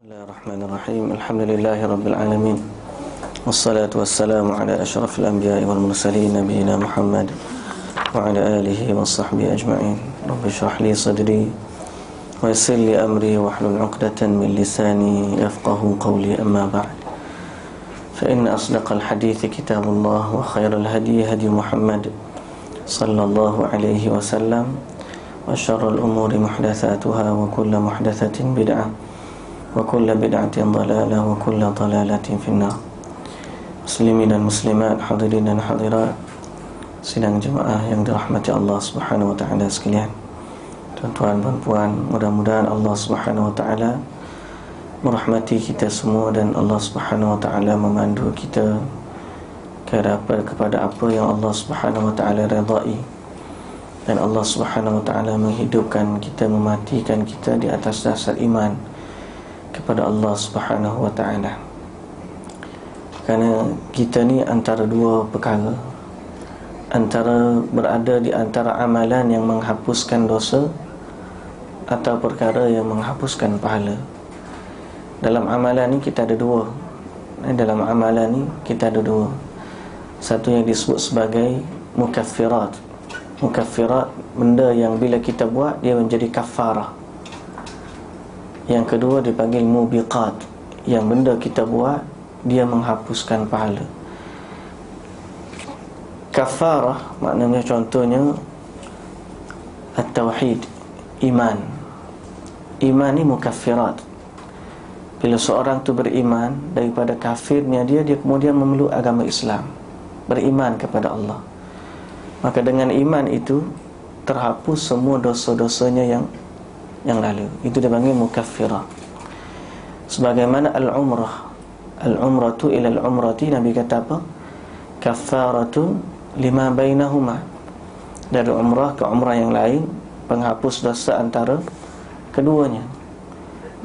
Bismillahirrahmanirrahim. Alhamdulillahi rabbil alamin. Wassalatu wassalamu ala asyrafil anbiya'i wal mursalin nabiyina Muhammad wa ala alihi wa sahbihi ajma'in. Rabbi shrah li sadri wa yassir li amri wahlul 'uqdatan min lisani yafqahu qawli, amma ba'd. Fa inna asdaqal hadithi kitabullah wa khairal hadi hadi Muhammad sallallahu alaihi wasallam wa syarrul umuri muhdatsatuha wa kullu muhdatsatin bid'ah wa kullu bid'atin dhalalah wa kullu dhalalatin finnar. Muslimin dan muslimat, hadirin dan hadirat sidang jemaah yang dirahmati Allah Subhanahu wa taala sekalian. Tuan-tuan dan puan, mudah-mudahan Allah Subhanahu wa taala merahmati kita semua dan Allah Subhanahu wa taala memandu kita kepada apa yang Allah Subhanahu wa taala redai, dan Allah Subhanahu wa taala menghidupkan kita, mematikan kita di atas dasar iman kepada Allah Subhanahu wa taala. Kerana kita ni antara dua perkara, antara berada di antara amalan yang menghapuskan dosa atau perkara yang menghapuskan pahala. Dalam amalan ni kita ada dua. Dalam amalan ni kita ada dua. Satu yang disebut sebagai mukaffirat. Mukaffirat, benda yang bila kita buat dia menjadi kafarah. Yang kedua dipanggil mubiqat, yang benda kita buat dia menghapuskan pahala. Kafarah maknanya contohnya at-tauhid, iman. Iman ni mukaffirat. Bila seorang tu beriman, daripada kafirnya dia kemudian memeluk agama Islam, beriman kepada Allah, maka dengan iman itu terhapus semua dosa-dosanya yang lalu. Itu dipanggil mukaffirah. Sebagaimana al-umrah, al-umratu ila al-umrati, Nabi kata apa? Kaffaratun lima bainahuma. Dari umrah ke umrah yang lain, penghapus dosa antara keduanya.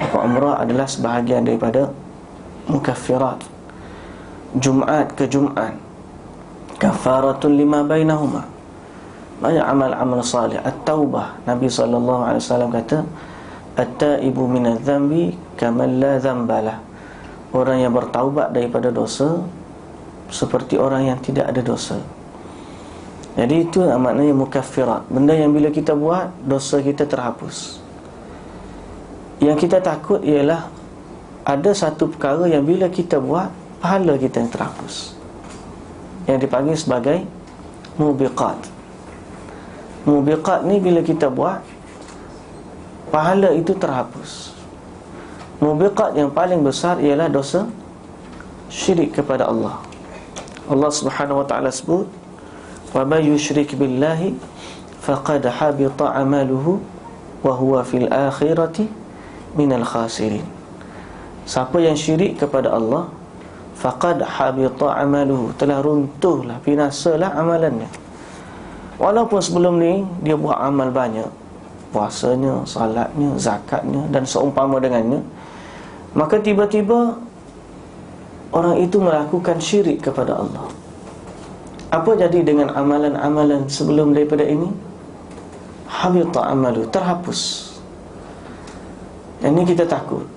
Maka umrah adalah sebahagian daripada mukaffirat. Jumaat ke Jumaat, kaffaratun lima bainahuma. Banyak amal-amal salih. At-taubah, Nabi SAW kata, at-taibu minadz-dzambi kaman la dzambalah. Orang yang bertaubat daripada dosa seperti orang yang tidak ada dosa. Jadi itu maknanya mukaffirat, benda yang bila kita buat dosa kita terhapus. Yang kita takut ialah ada satu perkara yang bila kita buat pahala kita yang terhapus, yang dipanggil sebagai mubiqat. Mubiqat ni bila kita buat pahala itu terhapus. Mubiqat yang paling besar ialah dosa syirik kepada Allah. Allah Subhanahu wa taala sebut, wa may yusyrik billahi faqad habita amaluhu wa huwa fil akhirati minal khasirin. Siapa yang syirik kepada Allah, faqad habita amaluhu, telah runtuhlah, binasalah amalannya. Walaupun sebelum ni dia buat amal banyak, puasanya, salatnya, zakatnya dan seumpama dengannya, maka tiba-tiba orang itu melakukan syirik kepada Allah. Apa jadi dengan amalan-amalan sebelum daripada ini? Habita amalu, terhapus. Dan ini kita takut.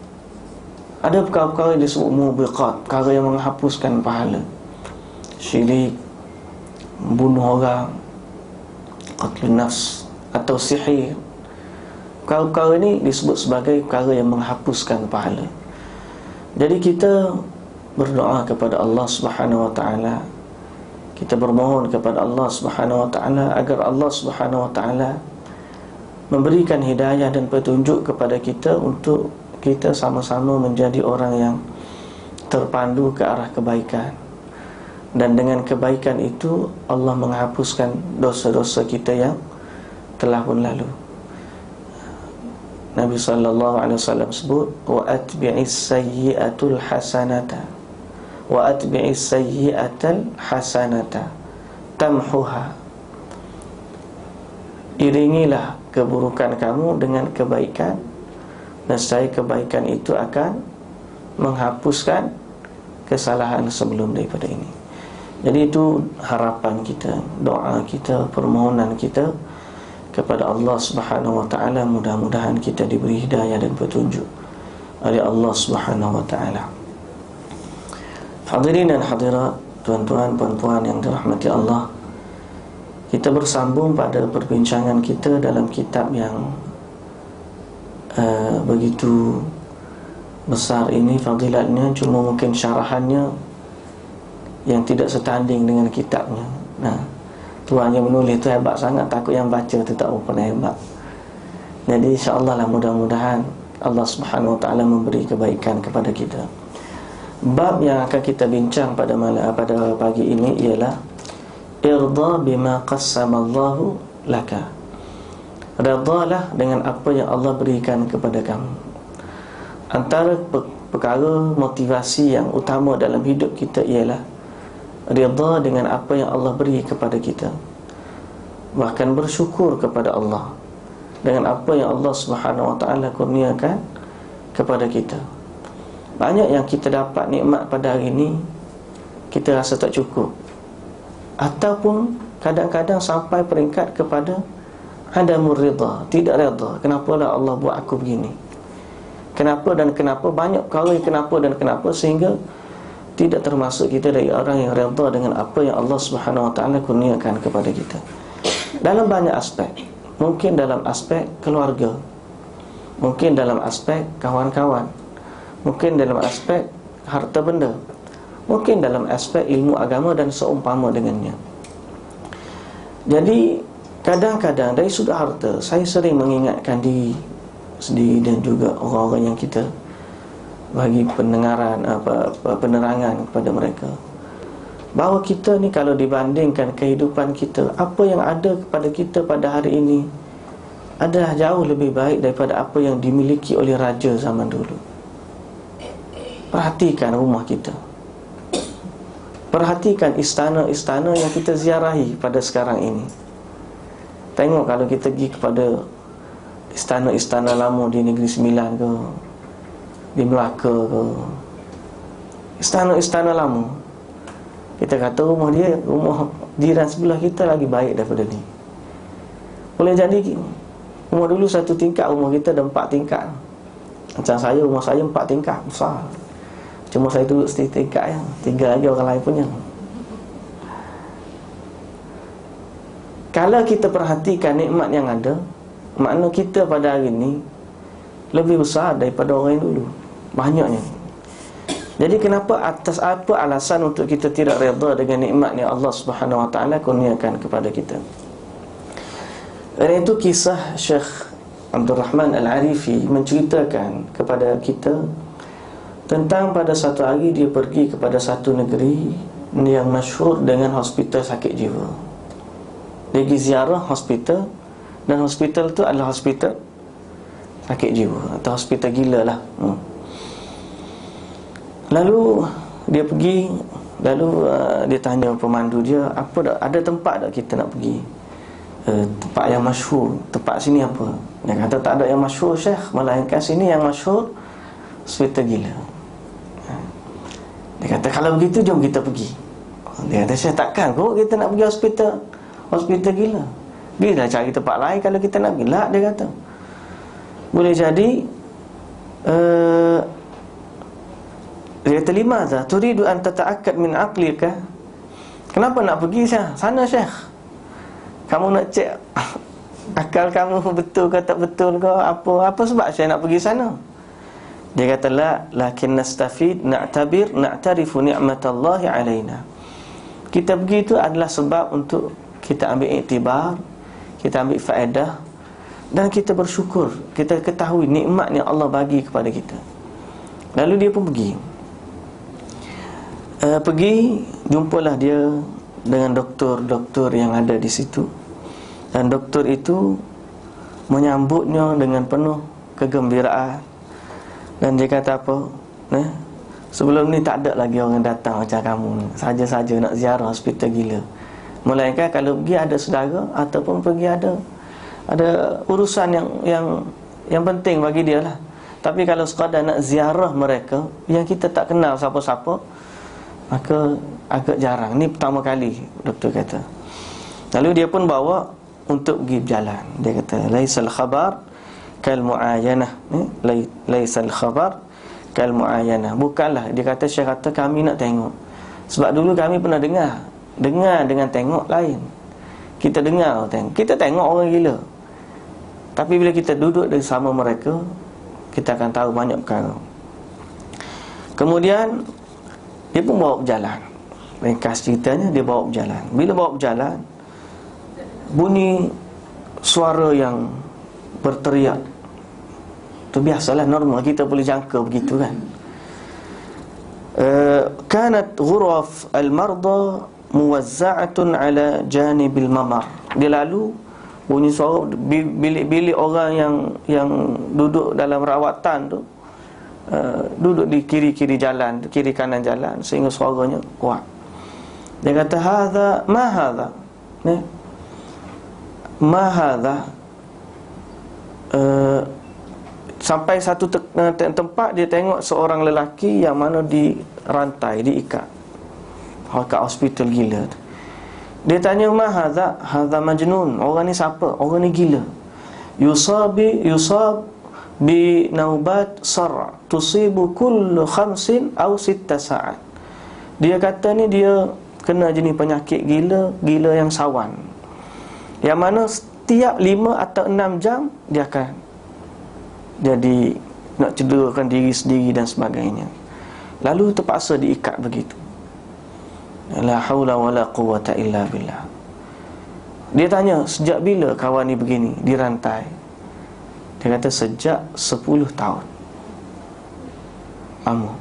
Ada perkara-perkara yang disebut mubiqat, perkara yang menghapuskan pahala. Syirik, bunuh orang, qatlun nafs atau sihir. Perkara-perkara ini disebut sebagai perkara yang menghapuskan pahala. Jadi kita berdoa kepada Allah Subhanahu wa taala, kita bermohon kepada Allah Subhanahu wa taala agar Allah Subhanahu wa taala memberikan hidayah dan petunjuk kepada kita untuk kita sama-sama menjadi orang yang terpandu ke arah kebaikan. Dan dengan kebaikan itu Allah menghapuskan dosa-dosa kita yang telah pun lalu. Nabi SAW sebut, wa atbi'is sayyi'atul hasanata, wa atbi'is sayyi'atal hasanata tamhuha. Iringilah keburukan kamu dengan kebaikan, nescaya kebaikan itu akan menghapuskan kesalahan sebelum daripada ini. Jadi itu harapan kita, doa kita, permohonan kita kepada Allah Subhanahu wa taala. Mudah-mudahan kita diberi hidayah dan petunjuk. oleh Allah Subhanahu wa taala. Hadirin dan hadirat, tuan-tuan, puan-puan yang dirahmati Allah, kita bersambung pada perbincangan kita dalam kitab yang begitu besar ini fadilatnya, cuma mungkin syarahannya yang tidak setanding dengan kitabnya. Nah, tuan yang menulis tu hebat sangat, takut yang baca tu tak pernah hebat. Jadi insya-Allah lah, mudah-mudahan Allah Subhanahu wa taala memberi kebaikan kepada kita. Bab yang akan kita bincang pada pagi ini ialah irda bima qassamallahu laka. Redalah dengan apa yang Allah berikan kepada kamu. Antara perkara motivasi yang utama dalam hidup kita ialah reda dengan apa yang Allah beri kepada kita. Bahkan bersyukur kepada Allah dengan apa yang Allah Subhanahu wa taala kurniakan kepada kita. Banyak yang kita dapat nikmat pada hari ini, kita rasa tak cukup, ataupun kadang-kadang sampai peringkat kepada adamur rida, tidak reda. Kenapalah Allah buat aku begini? Kenapa dan kenapa? Banyak perkara kenapa dan kenapa, sehingga tidak termasuk kita dari orang yang reda dengan apa yang Allah Subhanahu wa taala kurniakan kepada kita. Dalam banyak aspek. Mungkin dalam aspek keluarga, mungkin dalam aspek kawan-kawan, mungkin dalam aspek harta benda, mungkin dalam aspek ilmu agama dan seumpama dengannya. Jadi kadang-kadang dari sudut harta, saya sering mengingatkan diri sendiri dan juga orang-orang yang kita bagi penerangan kepada mereka, bahawa kita ni kalau dibandingkan kehidupan kita, apa yang ada kepada kita pada hari ini adalah jauh lebih baik daripada apa yang dimiliki oleh raja zaman dulu. Perhatikan rumah kita, perhatikan istana-istana yang kita ziarahi pada sekarang ini. Tengok kalau kita pergi kepada istana-istana lama di Negeri Sembilan ke, di Melaka ke, istana-istana lama, kita kata rumah jiran sebelah kita lagi baik daripada ni. Boleh jadi rumah dulu satu tingkat, rumah kita ada 4 tingkat. Macam saya, rumah saya 4 tingkat, besar. Cuma saya duduk setingkat ya, 3 lagi orang lain punya. Kalau kita perhatikan nikmat yang ada, makna kita pada hari ini lebih besar daripada orang yang dulu, banyaknya. Jadi kenapa, atas apa alasan untuk kita tidak redha dengan nikmat yang Allah Subhanahu wa taala kurniakan kepada kita? Dan itu kisah Syekh Abdul Rahman Al-Arifi menceritakan kepada kita tentang pada satu hari dia pergi kepada satu negeri yang masyhur dengan hospital sakit jiwa. Dia pergi ziarah hospital, dan hospital itu adalah hospital sakit jiwa atau hospital gila lah. Lalu dia pergi, dia tanya pemandu dia, ada tempat tak kita nak pergi, tempat yang masyhur, tempat sini apa? Dia kata tak ada yang masyhur Syekh, melainkan sini yang masyhur hospital gila. Dia kata kalau begitu jom kita pergi. Dia kata Syekh, takkan kok kita nak pergi hospital gila? Bila cari tempat lain kalau kita nak pergi? Lah, dia kata boleh jadi dia kata limadha turidu an tata'akkad min aqlika. Kenapa nak pergi sana Syekh? Kamu nak cek akal kamu betul ke tak betul ke? Apa sebab Syekh nak pergi sana? Dia kata la, lakin nastafid, na'tarifu ni'matallahi alaina. Kita pergi itu adalah sebab untuk kita ambil iktibar, kita ambil faedah, dan kita bersyukur, kita ketahui nikmat yang Allah bagi kepada kita. Lalu dia pun pergi, jumpalah dia dengan doktor-doktor yang ada di situ. Dan doktor itu menyambutnya dengan penuh kegembiraan. Dan dia kata apa? Sebelum ni tak ada lagi orang datang macam kamu, saja-saja nak ziarah hospital gila. Melainkan kalau pergi ada saudara, ataupun pergi ada urusan yang penting bagi dia lah. Tapi kalau sekadar nak ziarah mereka yang kita tak kenal siapa-siapa, maka agak jarang. Ni pertama kali doktor kata. Lalu dia pun bawa untuk pergi berjalan. Dia kata laisal khabar kal muayanah, laisal khabar kal muayyanah. Bukanlah, dia kata, Syekh kata kami nak tengok. Sebab dulu kami pernah dengar dengan tengok lain. Kita dengar tengok, kita tengok orang gila. Tapi bila kita duduk bersama mereka, kita akan tahu banyak perkara. Kemudian dia pun bawa berjalan. Ringkas ceritanya, dia bawa berjalan. Bila bawa berjalan, bunyi suara yang berteriak. Itu biasalah, normal, kita boleh jangka begitu kan. Kanat ghuraf al-marda muwazza'atun ala janibil mamar. Dia lalu, bunyi suara bilik-bilik orang yang duduk dalam rawatan tu, duduk di kiri-kiri jalan, kiri kanan jalan, sehingga suaranya kuat. Dia kata, hadza ma hadza, ma hadza. Sampai satu tempat dia tengok seorang lelaki yang mana dirantai, diikat kat hospital gila. Dia tanya, ma hadza? Hadza majnun. Orang ni siapa? Orang ni gila. Yusab bi naubat sar' tusibu kullu 5 aw 6 sa'at. Dia kata ni dia kena jenis penyakit gila yang sawan, yang mana setiap 5 atau 6 jam dia akan jadi nak cederakan diri sendiri dan sebagainya. Lalu terpaksa diikat begitu. La haula wala quwwata illa billah. Dia tanya, sejak bila kawan ni begini, dirantai? Dia kata, sejak 10 tahun. Lama.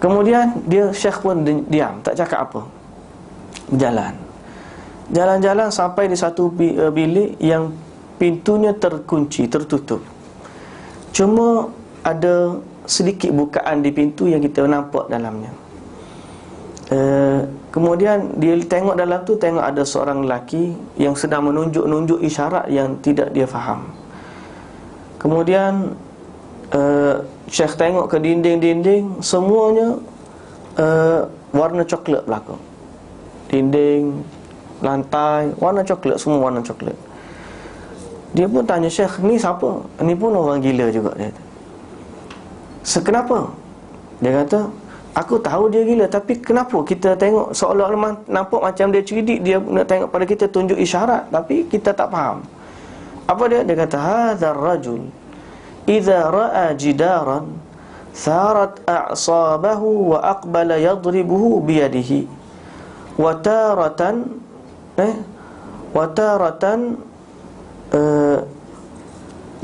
Kemudian dia, Syekh pun diam, tak cakap apa. Berjalan. Jalan-jalan sampai di satu bilik yang pintunya terkunci, tertutup. Cuma ada sedikit bukaan di pintu yang kita nampak dalamnya. Kemudian dia tengok dalam tu, tengok ada seorang lelaki yang sedang menunjuk-nunjuk isyarat yang tidak dia faham. Kemudian Syekh tengok ke dinding-dinding, semuanya warna coklat belaka. Dinding, lantai, warna coklat, semua warna coklat. Dia pun tanya Syekh, ni siapa? Ni pun orang gila juga, dia kata. Kenapa? Dia kata, aku tahu dia gila, tapi kenapa kita tengok seolah-olah nampak macam dia cerdik, dia nak tengok pada kita, tunjuk isyarat, tapi kita tak faham. Apa dia? Dia kata, hadzal rajul idza ra'a jidaran tharat a'sabahu wa aqbala yadribuhu biyadihi wa taratan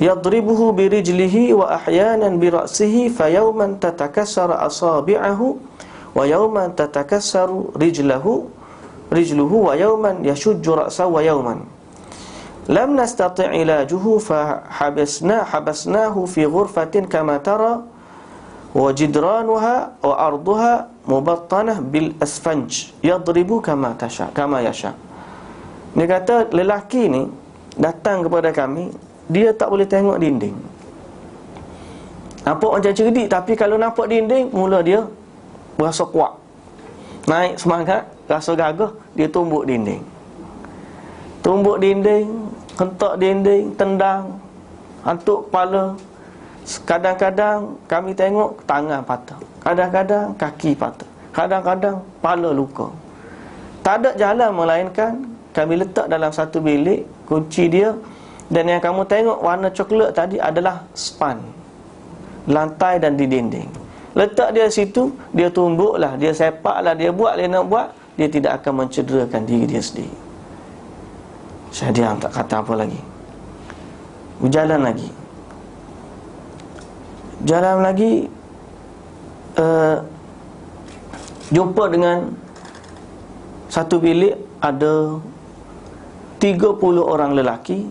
yadribuhu birijlihi wa ahyanan bira'sihi fayawman tatakassaru asabi'ahu wa yawman tatakassaru rijluhu wa yawman yashujju ra'sahu wa yawman lam nastati' ilajuhu habasnahu fi ghurfatin kama tara wa jidranuha wa arduha mubattanah bil asfanj yadribu kama yasha. Dia kata, lelaki ni datang kepada kami, dia tak boleh tengok dinding. Nampak macam cerdik, tapi kalau nampak dinding, mula dia berasa kuat, naik semangat, rasa gagah, dia tumbuk dinding. Tumbuk dinding, hentak dinding, tendang, hantuk kepala. Kadang-kadang kami tengok tangan patah, kadang-kadang kaki patah, kadang-kadang kepala luka. Tak ada jalan melainkan kami letak dalam satu bilik, kunci dia. Dan yang kamu tengok warna coklat tadi adalah span, lantai dan di dinding. Letak dia situ, dia tumbuklah, dia sepaklah, dia buat, dia nak buat, dia tidak akan mencederakan diri dia sendiri. Saya diam, tak kata apa lagi. Berjalan lagi. Jalan lagi, jumpa dengan satu bilik, ada 30 orang lelaki.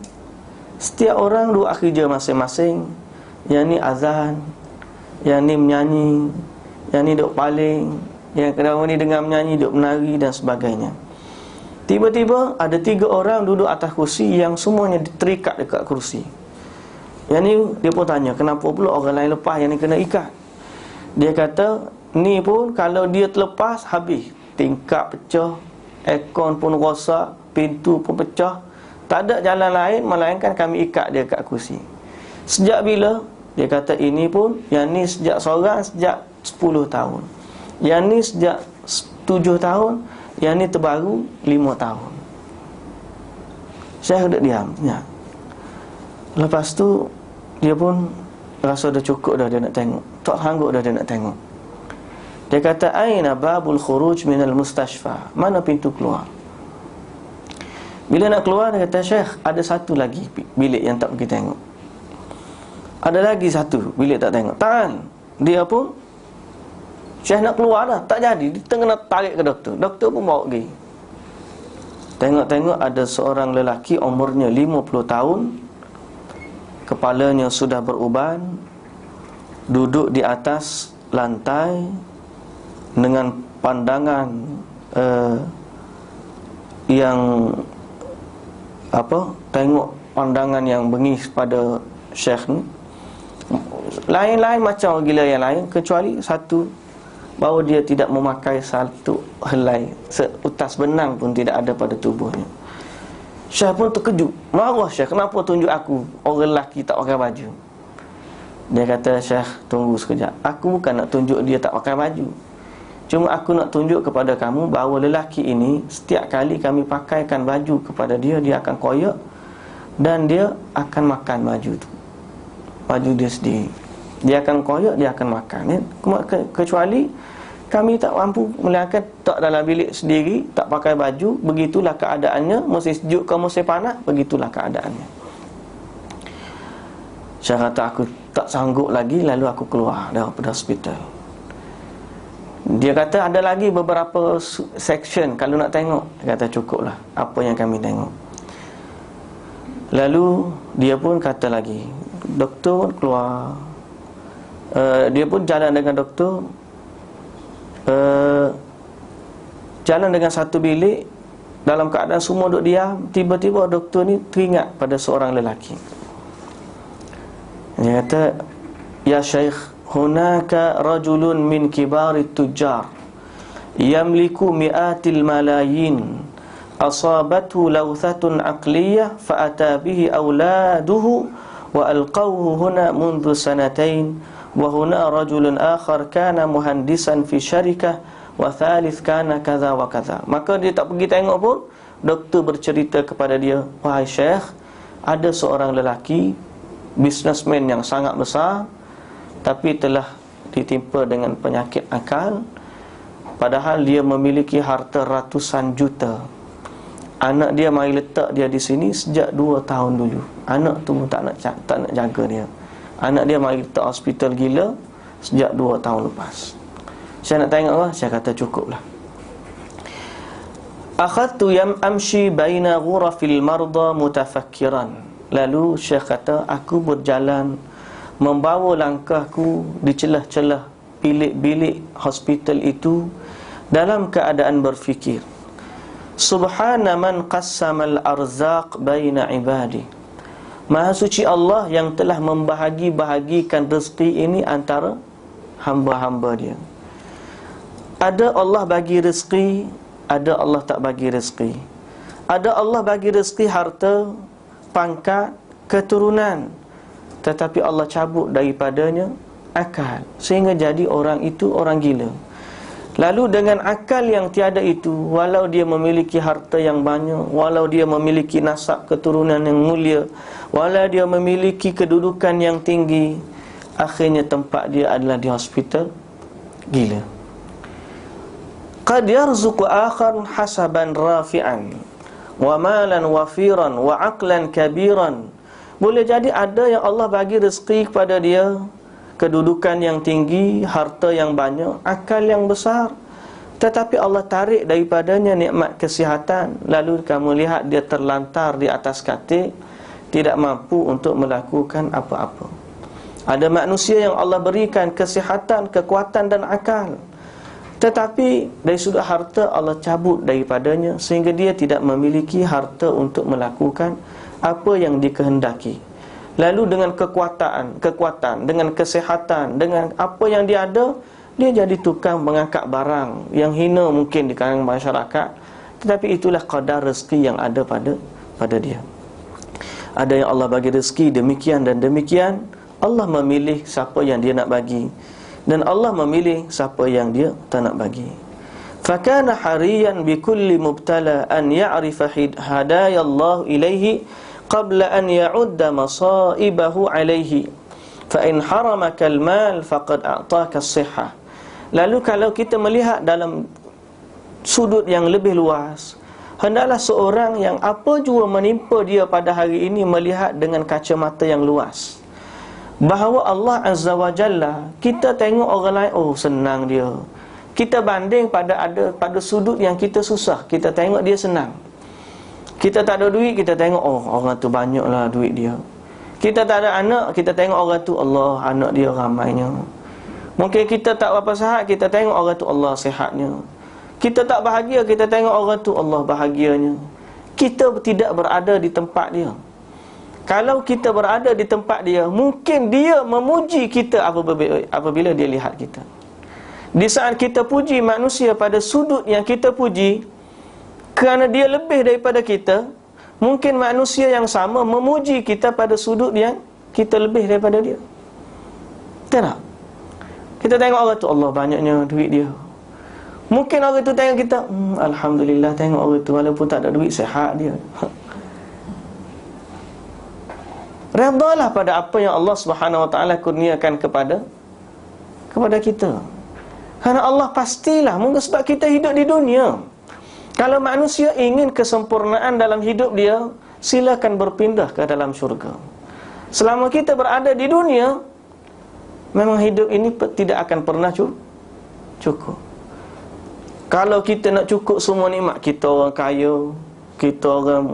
Setiap orang dua kerja masing-masing. Yang ni azan, yang ni menyanyi, yang ni duk paling, yang kedua ni dengar menyanyi, duk menari dan sebagainya. Tiba-tiba ada 3 orang duduk atas kursi yang semuanya terikat dekat kursi. Yang ni dia pun tanya, kenapa pula orang lain lepas, yang ni kena ikat? Dia kata, ni pun kalau dia terlepas, habis. Tingkap pecah, aircon pun rosak, pintu pun pecah. Tak ada jalan lain melainkan kami ikat dia kat kursi. Sejak bila Dia kata ini pun, yang ni sejak seorang sejak 10 tahun, yang ni sejak 7 tahun, yang ni terbaru 5 tahun. Syekh duduk diam ya. Lepas tu dia pun rasa dah cukup dah, dia nak tengok. Tak sanggup dah dia nak tengok. Dia kata, aina babul khuruj minal mustashfa? Mana pintu keluar? Bila nak keluar, dia kata, Syekh, ada satu lagi bilik yang tak pergi tengok. Ada lagi satu bilik tak tengok. Tahan. Dia pun, Syekh nak keluar dah, tak jadi. Dia tengah nak tarik ke doktor. Doktor pun bawa pergi. Tengok-tengok ada seorang lelaki umurnya 50 tahun, kepalanya sudah beruban, duduk di atas lantai dengan pandangan yang tengok pandangan yang bengis pada Syekh ni. Lain-lain macam gila yang lain, kecuali satu, bahawa dia tidak memakai satu helai, seutas benang pun tidak ada pada tubuhnya. Syekh pun terkejut, marah Syekh, kenapa tunjuk aku orang lelaki tak pakai baju? Dia kata, Syekh, tunggu sekejap, aku bukan nak tunjuk dia tak pakai baju, cuma aku nak tunjuk kepada kamu bahawa lelaki ini, setiap kali kami pakaikan baju kepada dia, dia akan koyak dan dia akan makan baju tu, baju dia sendiri. Dia akan koyak, dia akan makan ya? Kecuali kami tak mampu melihatkan, tak dalam bilik sendiri, tak pakai baju, begitulah keadaannya, musim sejuk ke musim panas, begitulah keadaannya. Saya kata, aku tak sanggup lagi, lalu aku keluar daripada hospital. Dia kata ada lagi beberapa section kalau nak tengok. Dia kata cukuplah apa yang kami tengok. Lalu dia pun kata lagi, doktor keluar. Dia pun jalan dengan doktor, jalan dengan satu bilik, dalam keadaan semua duduk diam. Tiba-tiba doktor ni teringat pada seorang lelaki. Dia kata, ya Syekh, hunaka rajulun min kibarit tujjar yamliku mi'atil malayin asabathu lawthatun aqliyah fa'ata bihi awladuhu wa alqawhu huna mundu sanatain wa huna rajulun akhar kana muhandisan fi syarikah wa thalith kana kadha wa kadha. Maka dia tak pergi tengok pun, doktor bercerita kepada dia, wahai Syekh, ada seorang lelaki businessman yang sangat besar, tapi telah ditimpa dengan penyakit akal, padahal dia memiliki harta ratusan juta. Anak dia mari letak dia di sini sejak 2 tahun dulu. Anak tu pun tak nak jaga dia. Anak dia mari letak hospital gila sejak 2 tahun lepas. Saya nak tengok apa? Saya kata cukuplah. Akhadtu amshi baina ghurafil marda mutafakkiran. Lalu Syekh kata, aku berjalan, membawa langkahku di celah-celah bilik-bilik hospital itu dalam keadaan berfikir, subhana man qassamal arzaq baina ibadi. Maha suci Allah yang telah membahagi-bahagikan rezeki ini antara hamba-hamba dia. Ada Allah bagi rezeki, ada Allah tak bagi rezeki. Ada Allah bagi rezeki harta, pangkat, keturunan, tetapi Allah cabut daripadanya akal, sehingga jadi orang itu orang gila. Lalu dengan akal yang tiada itu, walau dia memiliki harta yang banyak, walau dia memiliki nasab keturunan yang mulia, walau dia memiliki kedudukan yang tinggi, akhirnya tempat dia adalah di hospital gila. Qad yarzuqu akharan hasaban rafi'an wa malan wafiran wa aqlan kabiran. Boleh jadi ada yang Allah bagi rezeki kepada dia, kedudukan yang tinggi, harta yang banyak, akal yang besar, tetapi Allah tarik daripadanya nikmat kesihatan. Lalu kamu lihat dia terlantar di atas katil, tidak mampu untuk melakukan apa-apa. Ada manusia yang Allah berikan kesihatan, kekuatan dan akal, tetapi dari sudut harta Allah cabut daripadanya, sehingga dia tidak memiliki harta untuk melakukan apa yang dikehendaki. Lalu dengan kekuatan, dengan kesihatan, dengan apa yang dia ada, dia jadi tukang mengangkat barang yang hina mungkin di kalangan masyarakat, tetapi itulah qadar rezeki yang ada pada dia. Ada yang Allah bagi rezeki demikian dan demikian, Allah memilih siapa yang dia nak bagi, dan Allah memilih siapa yang dia tak nak bagi. Fakana hariyan bikulli mubtala an ya'rifa hadaya Allah ilaihi qabla an ya'udda masaibahu alaihi. Fa in haramaka al-mal faqad a'taka as-sihhah. Lalu kalau kita melihat dalam sudut yang lebih luas, hendaklah seorang yang apa jua menimpa dia pada hari ini melihat dengan kacamata yang luas, bahawa Allah Azza wa Jalla, kita tengok orang lain, oh senang dia. Kita banding pada sudut yang kita susah, kita tengok dia senang. Kita tak ada duit, kita tengok, oh orang tu banyaklah duit dia. Kita tak ada anak, kita tengok orang tu, Allah anak dia ramainya. Mungkin kita tak berapa sihat, kita tengok orang tu, Allah sihatnya. Kita tak bahagia, kita tengok orang tu, Allah bahagianya. Kita tidak berada di tempat dia. Kalau kita berada di tempat dia, mungkin dia memuji kita apabila dia lihat kita. Di saat kita puji manusia pada sudut yang kita puji, kerana dia lebih daripada kita, mungkin manusia yang sama memuji kita pada sudut yang kita lebih daripada dia. Betul tak? Kita tengok orang tu, Allah banyaknya duit dia. Mungkin orang tu tengok kita, Alhamdulillah, tengok orang tu walaupun tak ada duit, sihat dia. Redalah pada apa yang Allah Subhanahu Wa Taala kurniakan kepada kita. Kerana Allah pastilah, mungkin sebab kita hidup di dunia. Kalau manusia ingin kesempurnaan dalam hidup dia, silakan berpindah ke dalam syurga. Selama kita berada di dunia, memang hidup ini tidak akan pernah cukup. Kalau kita nak cukup semua nikmat, kita orang kaya, kita orang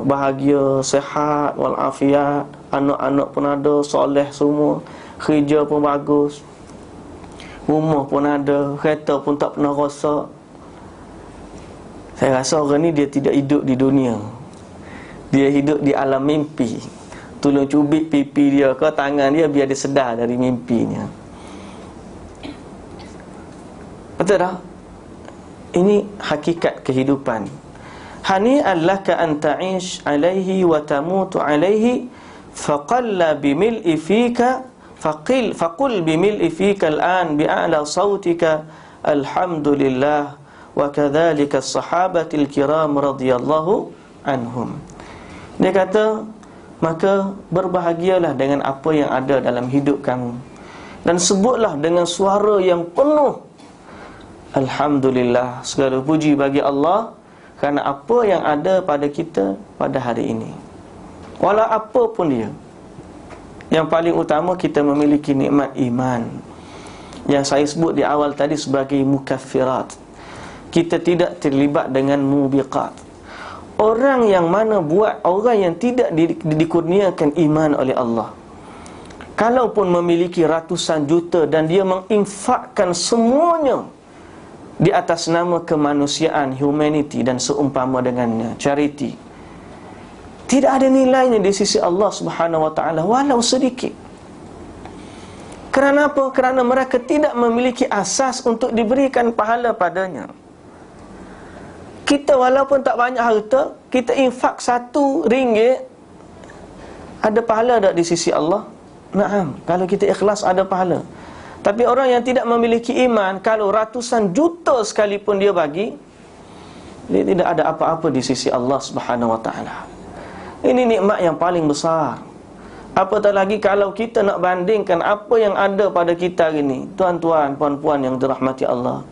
bahagia, sehat, walafiat, anak-anak pun ada, soleh semua, kerja pun bagus, rumah pun ada, kereta pun tak pernah rosak. Saya rasa orang ni dia tidak hidup di dunia, dia hidup di alam mimpi. Tolong cubit pipi dia ke tangan dia biar dia sedar dari mimpinya. Betul tak? Ini hakikat kehidupan. Hani'an laka an ta'ish alaihi wa tamutu alaihi faqalla bimil'i fika faqul bimil'i fika al'an bi'a'la sautika alhamdulillah wa kadzalika as-sahabatil kiram radhiyallahu anhum. Dia kata, maka berbahagialah dengan apa yang ada dalam hidup kamu, dan sebutlah dengan suara yang penuh, Alhamdulillah, segala puji bagi Allah kerana apa yang ada pada kita pada hari ini. Walau apa pun dia. Yang paling utama, kita memiliki nikmat iman, yang saya sebut di awal tadi sebagai mukaffirat. Kita tidak terlibat dengan mubiqat. Orang yang mana buat, orang yang tidak dikurniakan iman oleh Allah, kalaupun memiliki ratusan juta dan dia menginfakkan semuanya di atas nama kemanusiaan, humanity dan seumpama dengannya, charity, tidak ada nilainya di sisi Allah Subhanahu Wa Taala walau sedikit. Kerana apa? Kerana mereka tidak memiliki asas untuk diberikan pahala padanya. Kita walaupun tak banyak harta, kita infak RM1, ada pahala tak di sisi Allah? Naam, kalau kita ikhlas ada pahala. Tapi orang yang tidak memiliki iman, kalau ratusan juta sekalipun dia bagi, dia tidak ada apa-apa di sisi Allah Subhanahu Wa Taala. Ini nikmat yang paling besar. Apatah lagi kalau kita nak bandingkan apa yang ada pada kita hari ini, tuan-tuan, puan-puan yang dirahmati Allah,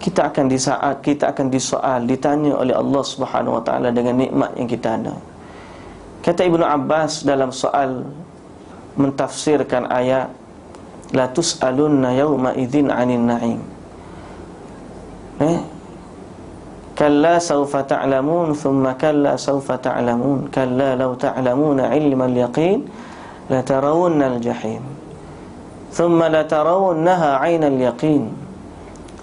kita akan disoal, ditanya oleh Allah Subhanahu Wa Taala dengan nikmat yang kita ada. Kata Ibnu Abbas dalam soal mentafsirkan ayat, la tus'alunna yawma idzin 'anil na'im. Kalla sawfa ta'lamun thumma kalla sawfa ta'lamun kalla law ta'lamuna 'ilmal yaqin la tarawunnal jahim thumma la tarawunnaha 'ainal yaqin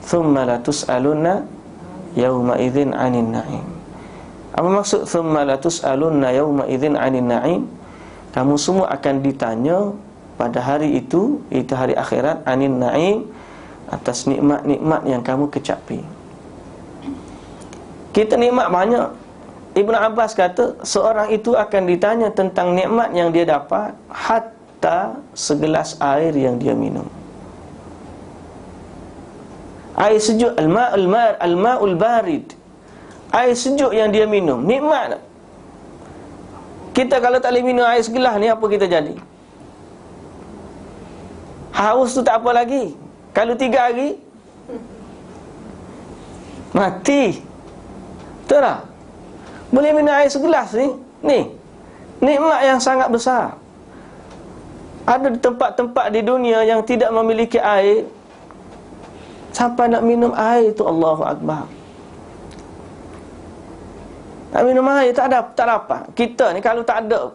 thumma la tus'alunna yawma idzin 'anil na'im. Apa maksud thumma la tus'alunna yawma idzin 'anil na'im? Kamu semua akan ditanya pada hari itu, iaitu hari akhirat, anin na'im, atas nikmat-nikmat yang kamu kecapi. Kita nikmat banyak, Ibn Abbas kata seorang itu akan ditanya tentang nikmat yang dia dapat hatta segelas air yang dia minum. Air sejuk, al-ma'ul barid, air sejuk yang dia minum, nikmat tak? Kita kalau tak boleh minum air segelas ni, apa kita jadi? Haus tu tak apa lagi. Kalau 3 hari mati. Betul tak? Boleh minum air segelas ni nikmat yang sangat besar. Ada tempat-tempat di dunia yang tidak memiliki air, siapa nak minum air tu Allahu Akbar. Nak minum air tak dapat. Kita ni kalau tak ada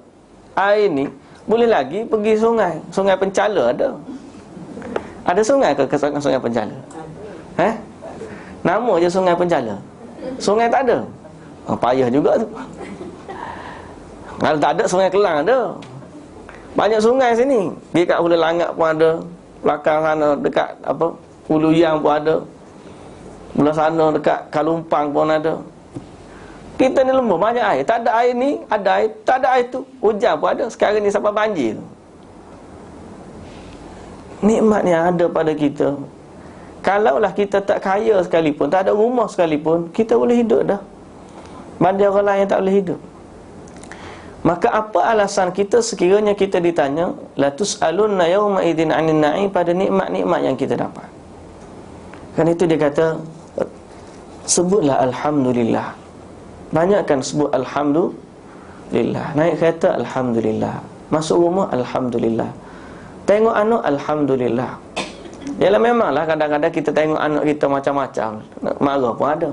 air ni, boleh lagi pergi sungai. Sungai Pencala ada. Ada sungai ke Sungai Pencala? Nama je Sungai Pencala. Sungai tak ada. Payah juga tu. Kalau tak ada, Sungai Kelang ada. Banyak sungai sini. Dekat Hulu Langat pun ada. Belakang sana dekat Hulu Yang pun ada. Belah sana dekat Kalumpang pun ada. Kita ni lembut, banyak air. Tak ada air ni, ada air. Tak ada air tu, hujan pun ada. Sekarang ni sampai banjir. Nikmat yang ada pada kita, kalaulah kita tak kaya sekalipun, tak ada rumah sekalipun, kita boleh hidup dah. Bandar orang lain yang tak boleh hidup. Maka apa alasan kita sekiranya kita ditanya la tus'alunna yawma idzin 'anil na'im, pada nikmat-nikmat yang kita dapat. Kan itu dia kata sebutlah alhamdulillah. Banyakkan sebut alhamdulillah. Naik kereta alhamdulillah. Masuk rumah alhamdulillah. Tengok anak alhamdulillah. Yalah memanglah kadang-kadang kita tengok anak kita macam-macam, nak marah pun ada.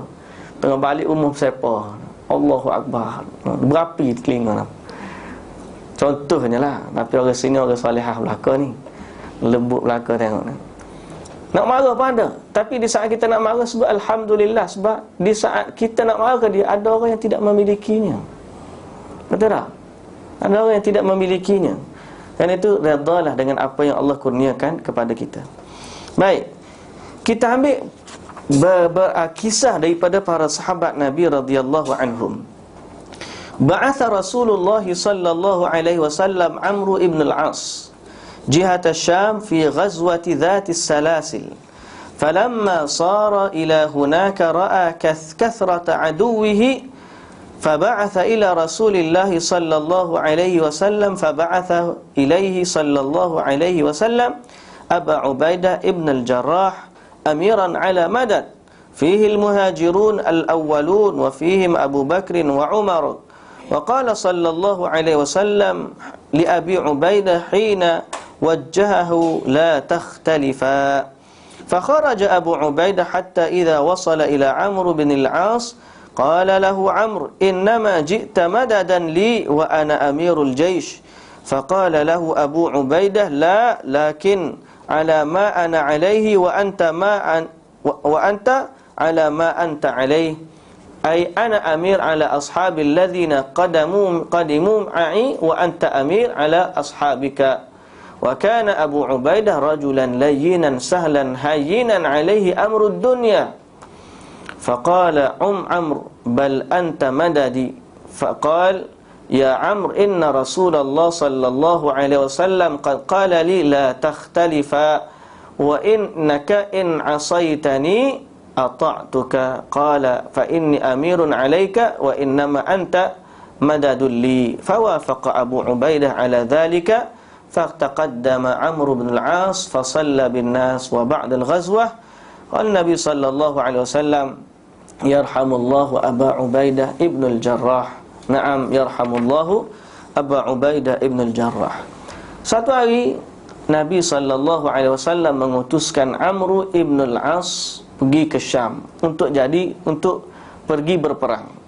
Tengah balik rumah sepa, Allahu Akbar, berapi telinga. Contohnya lah. Tapi orang sini orang salihah belaka ni, lembut belaka tengok ni. Nak marah pun ada. Tapi di saat kita nak marah, sebab alhamdulillah. Sebab di saat kita nak marah ke dia, ada orang yang tidak memilikinya. Betul tak? Ada orang yang tidak memilikinya. Dan itu redalah dengan apa yang Allah kurniakan kepada kita. Baik, kita ambil kisah daripada para sahabat Nabi radhiyallahu anhum. Ba'atha Rasulullah sallallahu alaihi wasallam Amr ibn al-As جهة الشام في غزوة ذات السلاسل فلما صار إلى هناك رأى كثرة عدوه فبعث إلى رسول الله صلى الله عليه وسلم فبعث إليه صلى الله عليه وسلم أبا عبيدة ابن الجراح أميرا على مدد فيه المهاجرون الأولون وفيهم أبو بكر وعمر وقال صلى الله عليه وسلم لأبي عبيدة حين وجهه لا تختلفا فخرج أبو عبيدة حتى إذا وصل إلى عمرو بن العاص قال له عمرو إنما جئت مددا لي وأنا أمير الجيش فقال له أبو عبيدة لا لكن على ما أنا عليه وأنت على ما أنت عليه أي أنا أمير على أصحاب الذين قدموا معي وأنت أمير على أصحابك وكان أبو عبيدة رجلا لينا سهلا هينا عليه أمر الدنيا فقال عمرو بل أنت مددي فقال يا عمرو إن رسول الله صلى الله عليه وسلم قد قال لي لا تختلفا وإنك إن عصيتني أطعتك قال فإني أمير عليك وإنما أنت مدد لي فوافق أبو عبيدة على ذلك فتقدم عمرو بن العاص فصلى بالناس وبعد الغزوة قال النبي صلى الله عليه وسلم يرحم الله أبا عبيدة ابن الجراح نعم يرحم الله أبا عبيدة ابن الجراح. Satu hari Nabi SAW mengutuskan Amr ibn al-As pergi ke Syam untuk pergi berperang.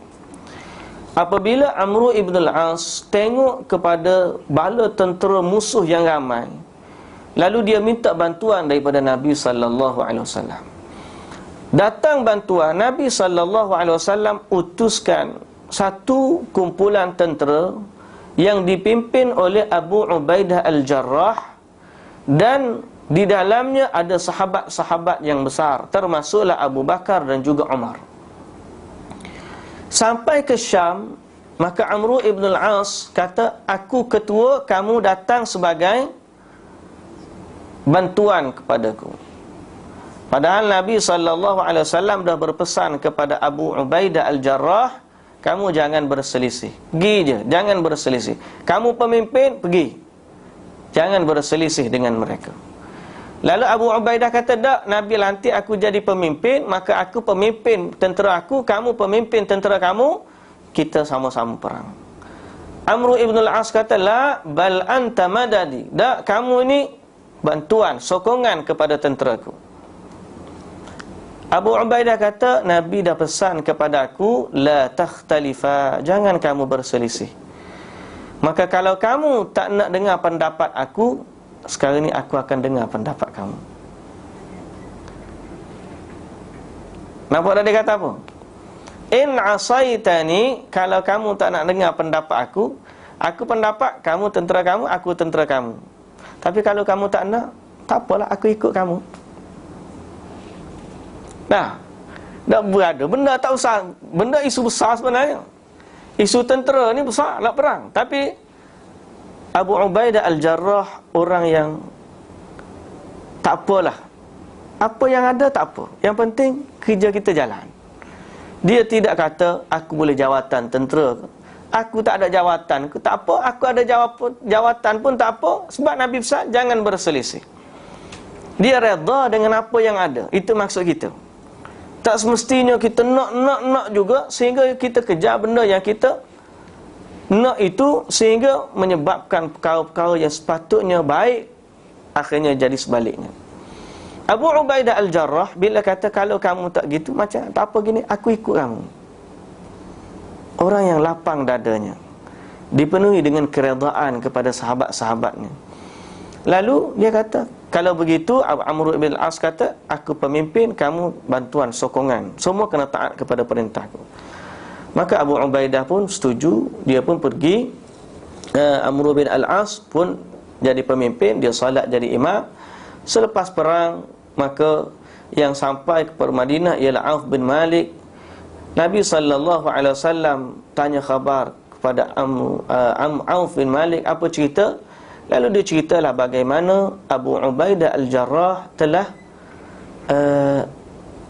Apabila Amr ibn al-As tengok kepada bala tentera musuh yang ramai, lalu dia minta bantuan daripada Nabi SAW. Datang bantuan, Nabi SAW utuskan satu kumpulan tentera yang dipimpin oleh Abu Ubaidah al-Jarrah, dan di dalamnya ada sahabat-sahabat yang besar, termasuklah Abu Bakar dan juga Umar. Sampai ke Syam, maka Amru ibn al-As kata, aku ketua, kamu datang sebagai bantuan kepadaku. Padahal Nabi SAW dah berpesan kepada Abu Ubaidah al-Jarrah, kamu jangan berselisih, pergi je, jangan berselisih. Kamu pemimpin, pergi, jangan berselisih dengan mereka. Lalu Abu Ubaidah kata, tak, Nabi lantik aku jadi pemimpin, maka aku pemimpin tentera aku, kamu pemimpin tentera kamu, kita sama-sama perang. Amru ibn al-As kata, la bal anta madadi, tak, kamu ini bantuan, sokongan kepada tenteraku. Abu Ubaidah kata, Nabi dah pesan kepada aku, la takhtalifa, jangan kamu berselisih. Maka kalau kamu tak nak dengar pendapat aku, sekarang ni aku akan dengar pendapat kamu. Nampak dah dia kata apa? In asaitani, kalau kamu tak nak dengar pendapat aku pendapat, kamu tentera kamu, aku tentera kamu. Tapi kalau kamu tak nak, tak apalah, aku ikut kamu. Nah, dah berada, benda tak usah, benda isu besar sebenarnya. Isu tentera ni besar, nak perang. Tapi Abu Ubaidah al-Jarrah orang yang tak apalah, apa yang ada tak apa, yang penting kerja kita jalan. Dia tidak kata, aku boleh jawatan tentera, aku tak ada jawatan, aku tak apa, aku ada jawatan pun tak apa, sebab Nabi pesan jangan berselisih. Dia redha dengan apa yang ada. Itu maksud kita. Tak semestinya kita nak juga sehingga kita kejar benda yang kita nak itu, sehingga menyebabkan perkara-perkara yang sepatutnya baik akhirnya jadi sebaliknya. Abu Ubaidah al-Jarrah bila kata, kalau kamu tak gitu, macam tak apa gini, aku ikut kamu. Orang yang lapang dadanya, dipenuhi dengan keredaan kepada sahabat-sahabatnya. Lalu dia kata, kalau begitu, Amr ibn al-As kata, aku pemimpin, kamu bantuan, sokongan, semua kena taat kepada perintahku. Maka Abu Ubaidah pun setuju, dia pun pergi. Amr bin al-As pun jadi pemimpin, dia salat jadi imam. Selepas perang, maka yang sampai ke Madinah ialah Auf bin Malik. Nabi SAW tanya khabar kepada Auf bin Malik, apa cerita? Lalu dia ceritalah bagaimana Abu Ubaidah al-Jarrah telah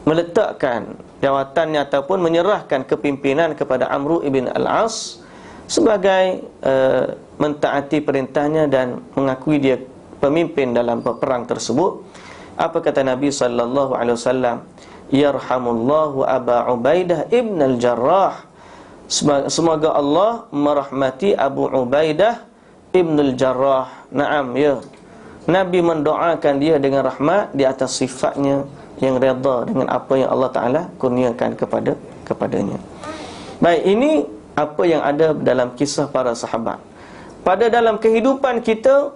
meletakkan jawatannya ataupun menyerahkan kepimpinan kepada Amr ibn al-As sebagai mentaati perintahnya dan mengakui dia pemimpin dalam perang tersebut. Apa kata Nabi SAW? Yarhamullahu Aba Ubaidah ibn al-Jarrah, semoga Allah merahmati Abu Ubaidah ibn al-Jarrah. Naam, ya, Nabi mendoakan dia dengan rahmat di atas sifatnya yang redha dengan apa yang Allah Ta'ala kurniakan kepadanya. Baik, ini apa yang ada dalam kisah para sahabat. Pada dalam kehidupan kita,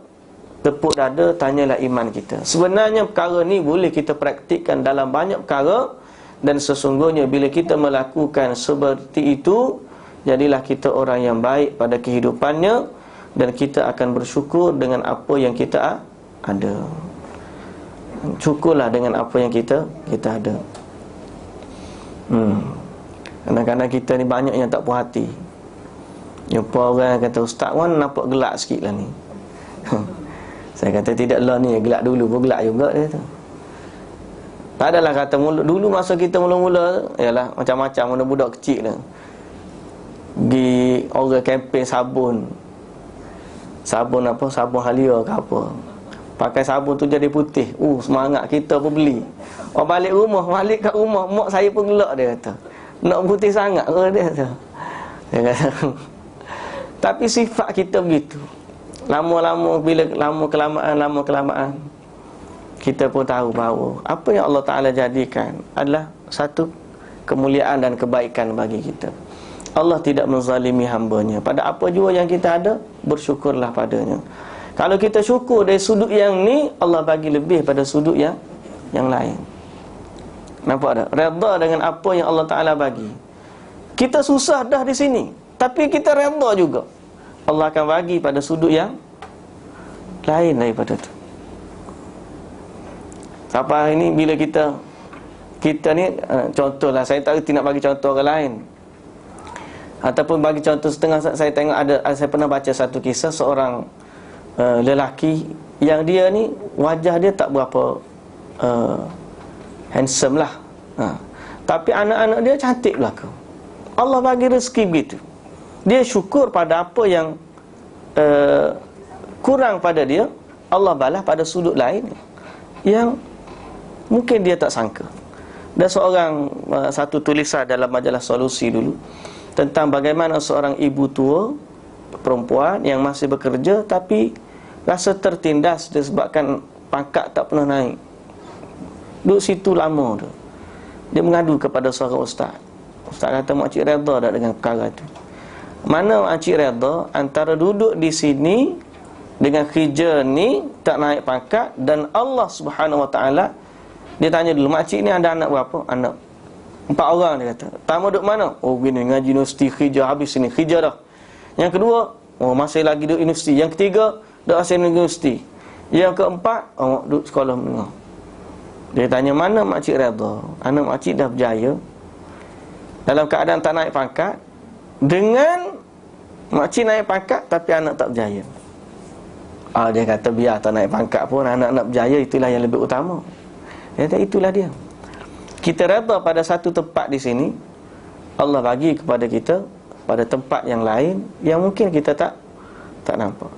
tepuk dada, tanyalah iman kita. Sebenarnya perkara ni boleh kita praktikkan dalam banyak perkara, dan sesungguhnya bila kita melakukan seperti itu, jadilah kita orang yang baik pada kehidupannya, dan kita akan bersyukur dengan apa yang kita ada. Syukurlah dengan apa yang kita ada. Kadang-kadang kita ni banyak yang tak puas hati. Jumpa orang kata, Ustaz Wan nampak gelak sikit lah ni. Saya kata, tidaklah ni, gelak dulu pun gelak juga dia tu. Tak adalah kata dulu masa kita mula-mula, ialah macam-macam, mana budak kecil tu pergi orang kempen sabun apa, sabun Halia ke apa, pakai sabun tu jadi putih. Semangat kita pun beli. Balik kat rumah, mak saya pun gelak, dia kata, nak putih sangat ke dia kata. Dia kata tapi sifat kita begitu. Lama-lama, bila lama kelamaan kita pun tahu bahawa apa yang Allah Ta'ala jadikan adalah satu kemuliaan dan kebaikan bagi kita. Allah tidak menzalimi hambanya. Pada apa jua yang kita ada, bersyukurlah padanya. Kalau kita syukur dari sudut yang ni, Allah bagi lebih pada sudut yang lain. Nampak tak? Redha dengan apa yang Allah Ta'ala bagi. Kita susah dah di sini, tapi kita redha juga. Allah akan bagi pada sudut yang lain daripada tu. Sampai hari ni bila kita ni, contohlah, saya tak nak bagi contoh orang lain. Ataupun bagi contoh setengah, saya tengok saya pernah baca satu kisah seorang lelaki yang dia ni wajah dia tak berapa handsome lah, tapi anak-anak dia cantik belaka. Allah bagi rezeki begitu. Dia syukur pada apa yang kurang pada dia, Allah balas pada sudut lain yang mungkin dia tak sangka. Dan seorang satu tulisan dalam majalah Solusi dulu tentang bagaimana seorang ibu tua perempuan yang masih bekerja tapi rasa tertindas disebabkan pangkat tak pernah naik. Duduk situ lama tu. Dia mengadu kepada seorang ustaz. Ustaz kata, makcik redha tak dengan perkara tu? Mana makcik redha antara duduk di sini dengan kerja ni tak naik pangkat, dan Allah Subhanahu Wa Taala, dia tanya dulu, makcik ni ada anak berapa? Anak 4 orang, dia kata. Pertama duduk mana? Oh gini, ngaji universiti, kerja habis sini, kerja dah. Yang kedua, oh masih lagi duduk universiti. Yang ketiga, duduk asal universiti. Yang keempat, oh duduk sekolah menengah. Dia tanya, mana makcik redha? Anak makcik dah berjaya dalam keadaan tak naik pangkat, dengan makcik naik pangkat tapi anak tak berjaya. Dia kata, biar tak naik pangkat pun anak nak berjaya, itulah yang lebih utama. Dia kata, itulah dia. Kita redha pada satu tempat di sini, Allah bagi kepada kita pada tempat yang lain yang mungkin kita tak nampak.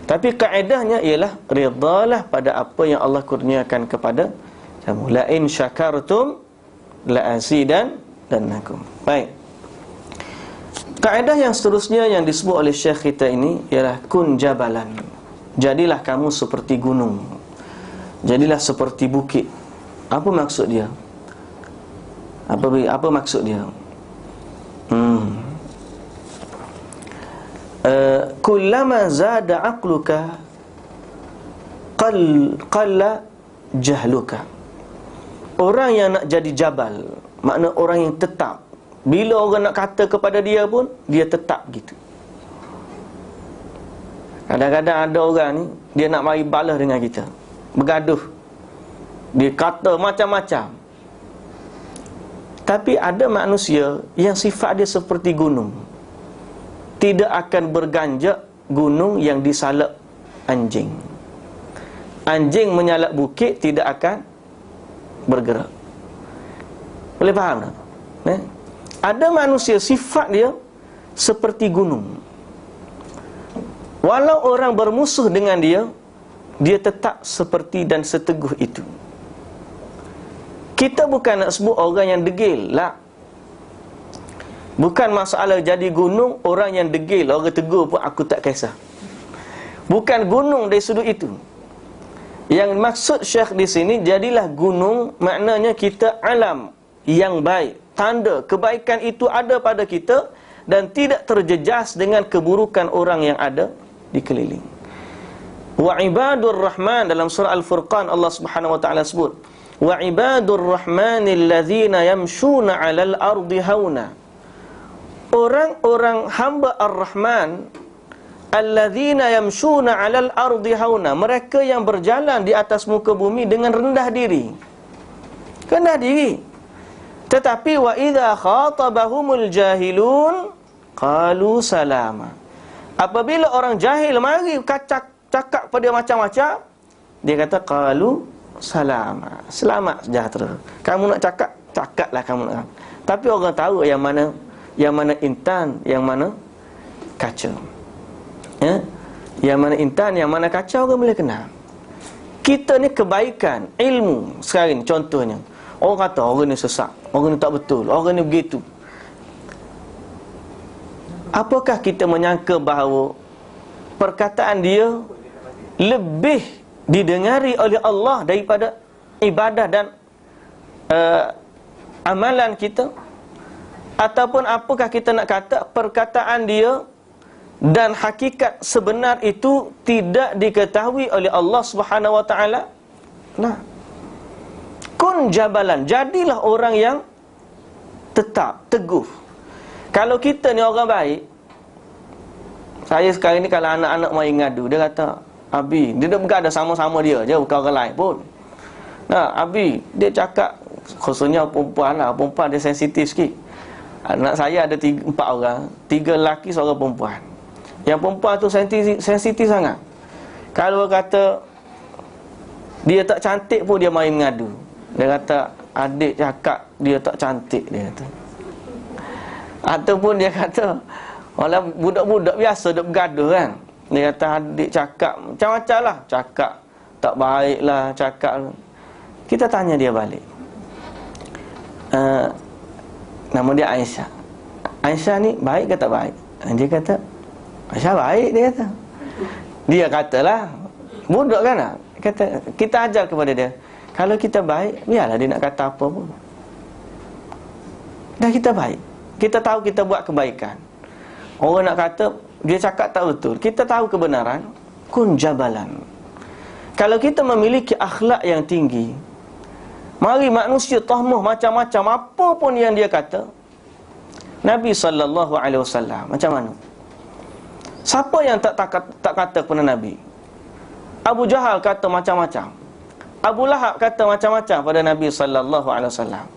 Tapi kaedahnya ialah redalah pada apa yang Allah kurniakan kepada kamu. La in syakartum la azidannakum. Baik. Kaedah yang seterusnya yang disebut oleh Syekh kita ini ialah kun jabalan. Jadilah kamu seperti gunung. Jadilah seperti bukit. Apa maksud dia? Apa maksud dia? Kullama zada aqluka qalla jahluka. Orang yang nak jadi jabal, makna orang yang tetap. Bila orang nak kata kepada dia pun, dia tetap gitu. Kadang-kadang ada orang ni, dia nak mari balas dengan kita, bergaduh, dia kata macam-macam. Tapi ada manusia yang sifat dia seperti gunung, tidak akan berganjak gunung yang disalak anjing. Anjing menyalak bukit tidak akan bergerak. Boleh faham tak? Ada manusia sifat dia seperti gunung. Walau orang bermusuh dengan dia, dia tetap seperti dan seteguh itu. Kita bukan nak sebut orang yang degil lah. Bukan masalah jadi gunung, orang yang degil, orang tegur pun aku tak kisah. Bukan gunung dari sudut itu. Yang maksud Syekh di sini, jadilah gunung, maknanya kita alam yang baik, tanda kebaikan itu ada pada kita dan tidak terjejas dengan keburukan orang yang ada di keliling. Wa ibadur rahman, dalam surah Al-Furqan Allah Subhanahu wa taala sebut, wa ibadur rahmanil ladzina yamshuna 'alal ardi hauna. Orang-orang hamba Ar-Rahman alladzina yamshuna 'alal ardi hauna, mereka yang berjalan di atas muka bumi dengan rendah diri. Rendah diri. Tetapi wa idza khatabahumul jahilun qalu salama. Apabila orang jahil mari cakap pada macam-macam, dia kata qalu salama, selamat sejahtera. Kamu nak cakap, cakaplah kamu nak. Tapi orang tahu yang mana intan, yang mana kaca. Ya? Yang mana intan, yang mana kaca, orang boleh kenal. Kita ni kebaikan, ilmu sekarang ni, contohnya orang kata orang ni sesat, orang ni tak betul, orang ni begitu. Apakah kita menyangka bahawa perkataan dia lebih didengari oleh Allah daripada ibadah dan amalan kita? Ataupun apakah kita nak kata perkataan dia dan hakikat sebenar itu tidak diketahui oleh Allah Subhanahu wa taala? Nah, kun jabalan, jadilah orang yang tetap, teguh. Kalau kita ni orang baik, saya sekarang ni kalau anak-anak main ngadu, dia kata, Abi, dia dah berada sama-sama dia je, bukan orang lain pun. Nah, Abi, dia cakap, khususnya perempuan lah, perempuan dia sensitif sikit. Anak saya ada 4 orang, 3 lelaki, seorang perempuan. Yang perempuan tu sensitif sangat. Kalau kata dia tak cantik pun dia main mengadu. Dia kata adik cakap dia tak cantik, dia kata. Ataupun dia kata walau budak-budak biasa duk bergaduh kan. Dia kata adik cakap macam-macam lah, cakap tak baik lah, cakap. Kita tanya dia balik. Nama dia Aisyah. Aisyah ni baik ke tak baik? Dia kata Aisyah baik, dia kata. Dia katalah, budak kan lah. Kata, kita ajar kepada dia, kalau kita baik, biarlah dia nak kata apa pun. Dah kita baik, kita tahu kita buat kebaikan. Orang nak kata dia cakap tak betul, kita tahu kebenaran. Kun jabalan. Kalau kita memiliki akhlak yang tinggi, mari manusia tahmuh macam-macam apa pun yang dia kata. Nabi SAW macam mana? Siapa yang tak kata kepada Nabi? Abu Jahal kata macam-macam, Abu Lahab kata macam-macam pada Nabi SAW.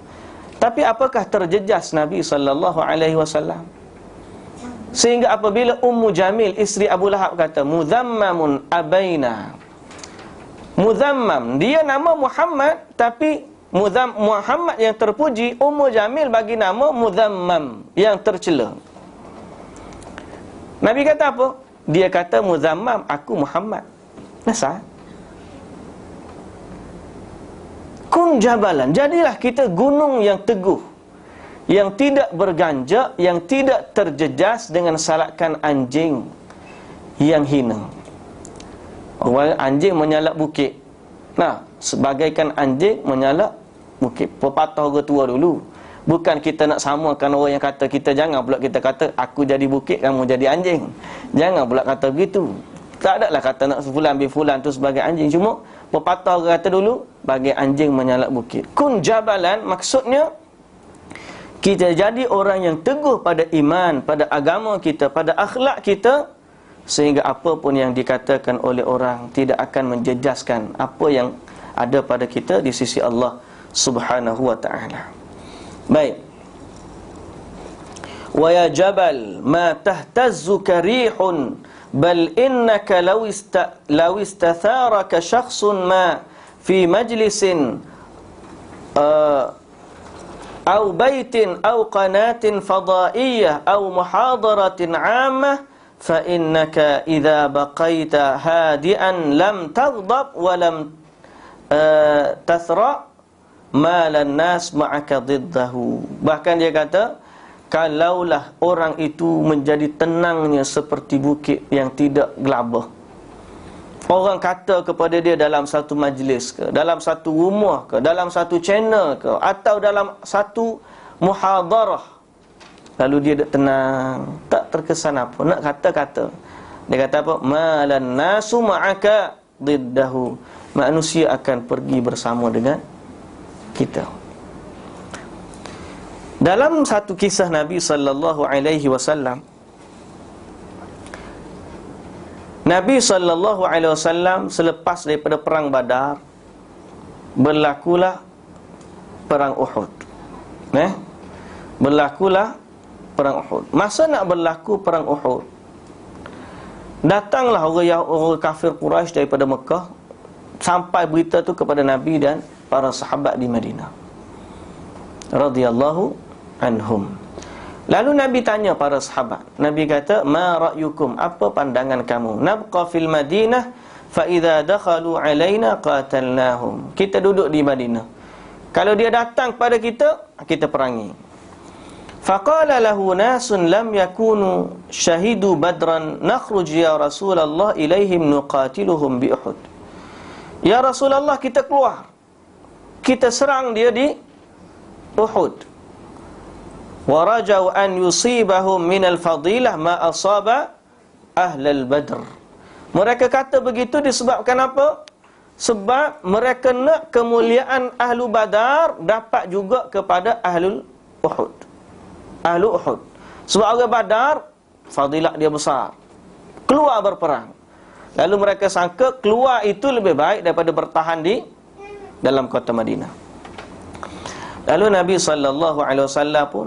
Tapi apakah terjejas Nabi SAW? Sehingga apabila Ummu Jamil, isteri Abu Lahab, kata mudhammamun abaina. Mudhammam, dia nama Muhammad, tapi Muhammad yang terpuji, Ummu Jamil bagi nama mudhammam, yang tercela. Nabi kata apa? Dia kata mudhammam, aku Muhammad. Nasa. Kun jabalan, jadilah kita gunung yang teguh, yang tidak berganjak, yang tidak terjejas dengan salakan anjing yang hina. Orang anjing menyalak bukit. Nah, sebagaikan anjing menyalak bukit. Pepatah orang tua dulu. Bukan kita nak samakan orang yang kata kita, jangan pula kita kata aku jadi bukit, kamu jadi anjing. Jangan pula kata begitu. Tak adalah kata nak fulan bin fulan tu sebagai anjing. Cuma pepatah orang kata dulu, bagai anjing menyalak bukit. Kun jabalan, maksudnya kita jadi orang yang teguh pada iman, pada agama kita, pada akhlak kita, sehingga apa pun yang dikatakan oleh orang tidak akan menjejaskan apa yang ada pada kita di sisi Allah Subhanahu wa ta'ala. Baik. Wa ya jabal ma tahtazzuka rihun bal innaka law istatharaka shakhsun ma fi majlisin aw baitin aw qanatin fada'iyyah aw muhadaratin 'ammah fa innaka idza baqaita hadi'an lam taghdab wa lam tathra ma lan nas ma'aka diddahu. Bahkan dia kata, kalaulah orang itu menjadi tenangnya seperti bukit yang tidak gelabah. Orang kata kepada dia dalam satu majlis ke, dalam satu rumah ke, dalam satu channel ke, atau dalam satu muhadarah, lalu dia tenang, tak terkesan apa, nak kata-kata. Dia kata apa? Malan nasu ma'aka diddahu. Manusia akan pergi bersama dengan kita. Dalam satu kisah Nabi sallallahu alaihi wasallam, Nabi sallallahu alaihi wasallam selepas daripada perang Badar, berlakulah perang Uhud. Berlakulah perang Uhud. Masa nak berlaku perang Uhud, datanglah orang kafir Quraisy daripada Mekah, sampai berita tu kepada Nabi dan para sahabat di Madinah radhiyallahu anhum. Lalu Nabi tanya para sahabat. Nabi kata, "Ma ra'yukum? Apa pandangan kamu? Nabqa fil Madinah fa idza dakhalu alaina qatalnahum." Kita duduk di Madinah. Kalau dia datang kepada kita, kita perangi. Faqala lahu nasun lam yakunu shahidu badran nakhruj ya Rasulullah ilaihim nuqatiluhum bi Uhud. Ya Rasulullah, kita keluar, kita serang dia di Uhud. Wa rajau an yusibahum minal fadilah ma asaba ahlal badr. Mereka kata begitu disebabkan apa? Sebab mereka nak kemuliaan ahlu Badar dapat juga kepada ahlul Uhud. Ahlu Uhud. Sebab orang Badar fadilah dia besar, keluar berperang. Lalu mereka sangka keluar itu lebih baik daripada bertahan di dalam kota Madinah. Lalu Nabi sallallahu alaihi wasallam pun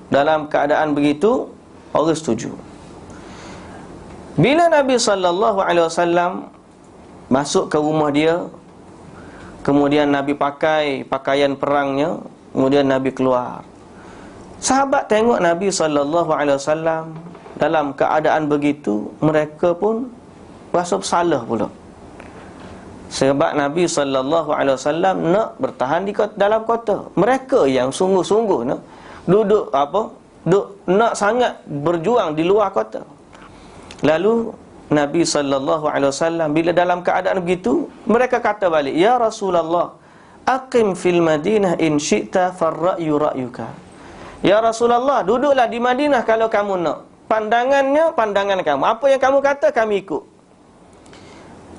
dalam keadaan begitu, Allah setuju. Bila Nabi SAW masuk ke rumah dia, kemudian Nabi pakai pakaian perangnya, kemudian Nabi keluar. Sahabat tengok Nabi SAW dalam keadaan begitu, mereka pun rasa bersalah pula. Sebab Nabi SAW nak bertahan di dalam kota. Mereka yang sungguh-sungguh nak duduk nak sangat berjuang di luar kota. Lalu Nabi SAW bila dalam keadaan begitu, mereka kata balik, "Ya Rasulullah, aqim fil Madinah in syi'ta farra'yu ra'yuka." Ya Rasulullah, duduklah di Madinah kalau kamu nak. Pandangannya pandangan kamu. Apa yang kamu kata kami ikut.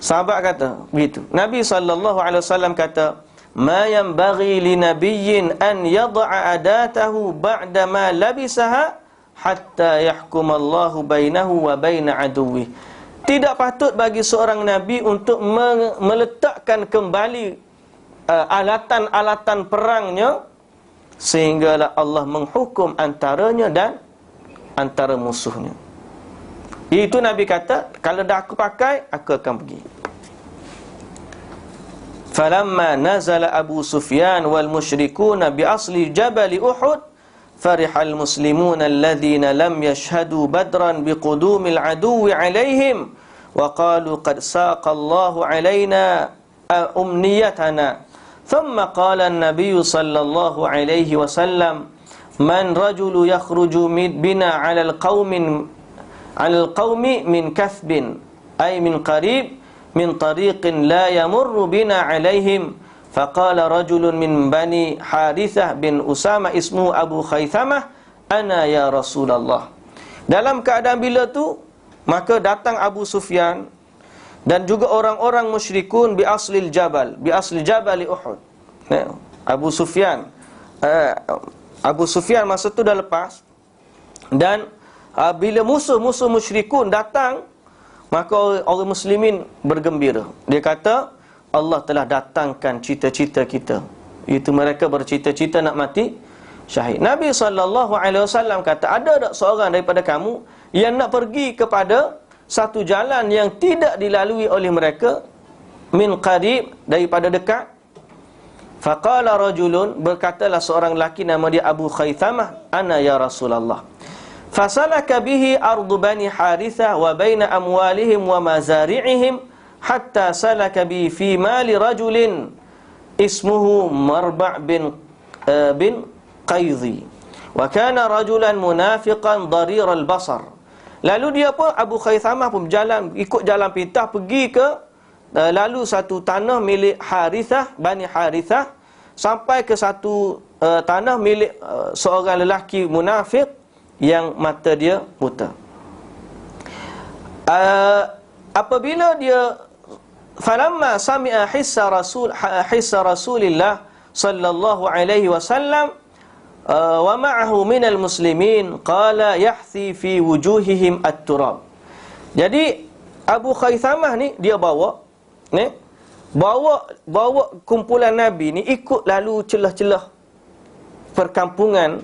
Sahabat kata begitu. Nabi SAW kata, "Ma yanbaghi li nabiyyin an yad'a adatahu ba'da ma labisaha hatta yahkumallahu bainahu wa baina aduwwi." Tidak patut bagi seorang nabi untuk meletakkan kembali alatan-alatan perangnya sehinggalah Allah menghukum antaranya dan antara musuhnya. Itu Nabi kata, kalau dah aku pakai, aku akan pergi. Falamma nazala Abu Sufyan wal musyrikuna bi asli jabal Uhud, farihal muslimuna alladhina lam yashhadu badran biqudumil aduwwi alaihim wa qalu qad saqa Allahu alaina umniyatana. Thumma qala an-nabiy sallallahu alaihi wasallam, man rajulu yakhruju bina 'ala al-qaumi min kathbin ay min qarib min tariqin la yamurru bina 'alaihim. Faqala rajulun min bani Harithah bin Usama ismuhu Abu Khaythamah, ana ya Rasulullah. Dalam keadaan bila tu, maka datang Abu Sufyan dan juga orang-orang musyrikun bi asli jabal Uhud. Abu Sufyan masa tu dah lepas. Dan bila musuh-musuh musyrikun datang, maka orang muslimin bergembira. Dia kata, Allah telah datangkan cita-cita kita. Itu mereka bercita-cita nak mati syahid. Nabi SAW kata, ada tak seorang daripada kamu yang nak pergi kepada satu jalan yang tidak dilalui oleh mereka, min qarib, daripada dekat? Faqala rajulun, berkatalah seorang lelaki nama dia Abu Khaythamah, ana ya Rasulullah. Fasalaka bihi ardu bani Harithah wa baina amwalihim wa mazari'ihim hatta salaka bi fi mali rajulin ismuhu Marba' bin Qaidhi wa kana rajulan munafiqan darir al-basar. Lalu dia pun, Abu Khaythamah pun berjalan, ikut jalan pintas pergi ke lalu satu tanah milik Harithah, Bani Harithah, sampai ke satu tanah milik seorang lelaki munafik yang mata dia buta. Apabila dia falamma sami'a hissa Rasulillah sallallahu alaihi wasallam wa ma'ahu minal muslimin qala yahthi fi wujuhihim at-turab. Jadi Abu Khaythamah ni dia bawa kumpulan Nabi ni ikut lalu celah-celah perkampungan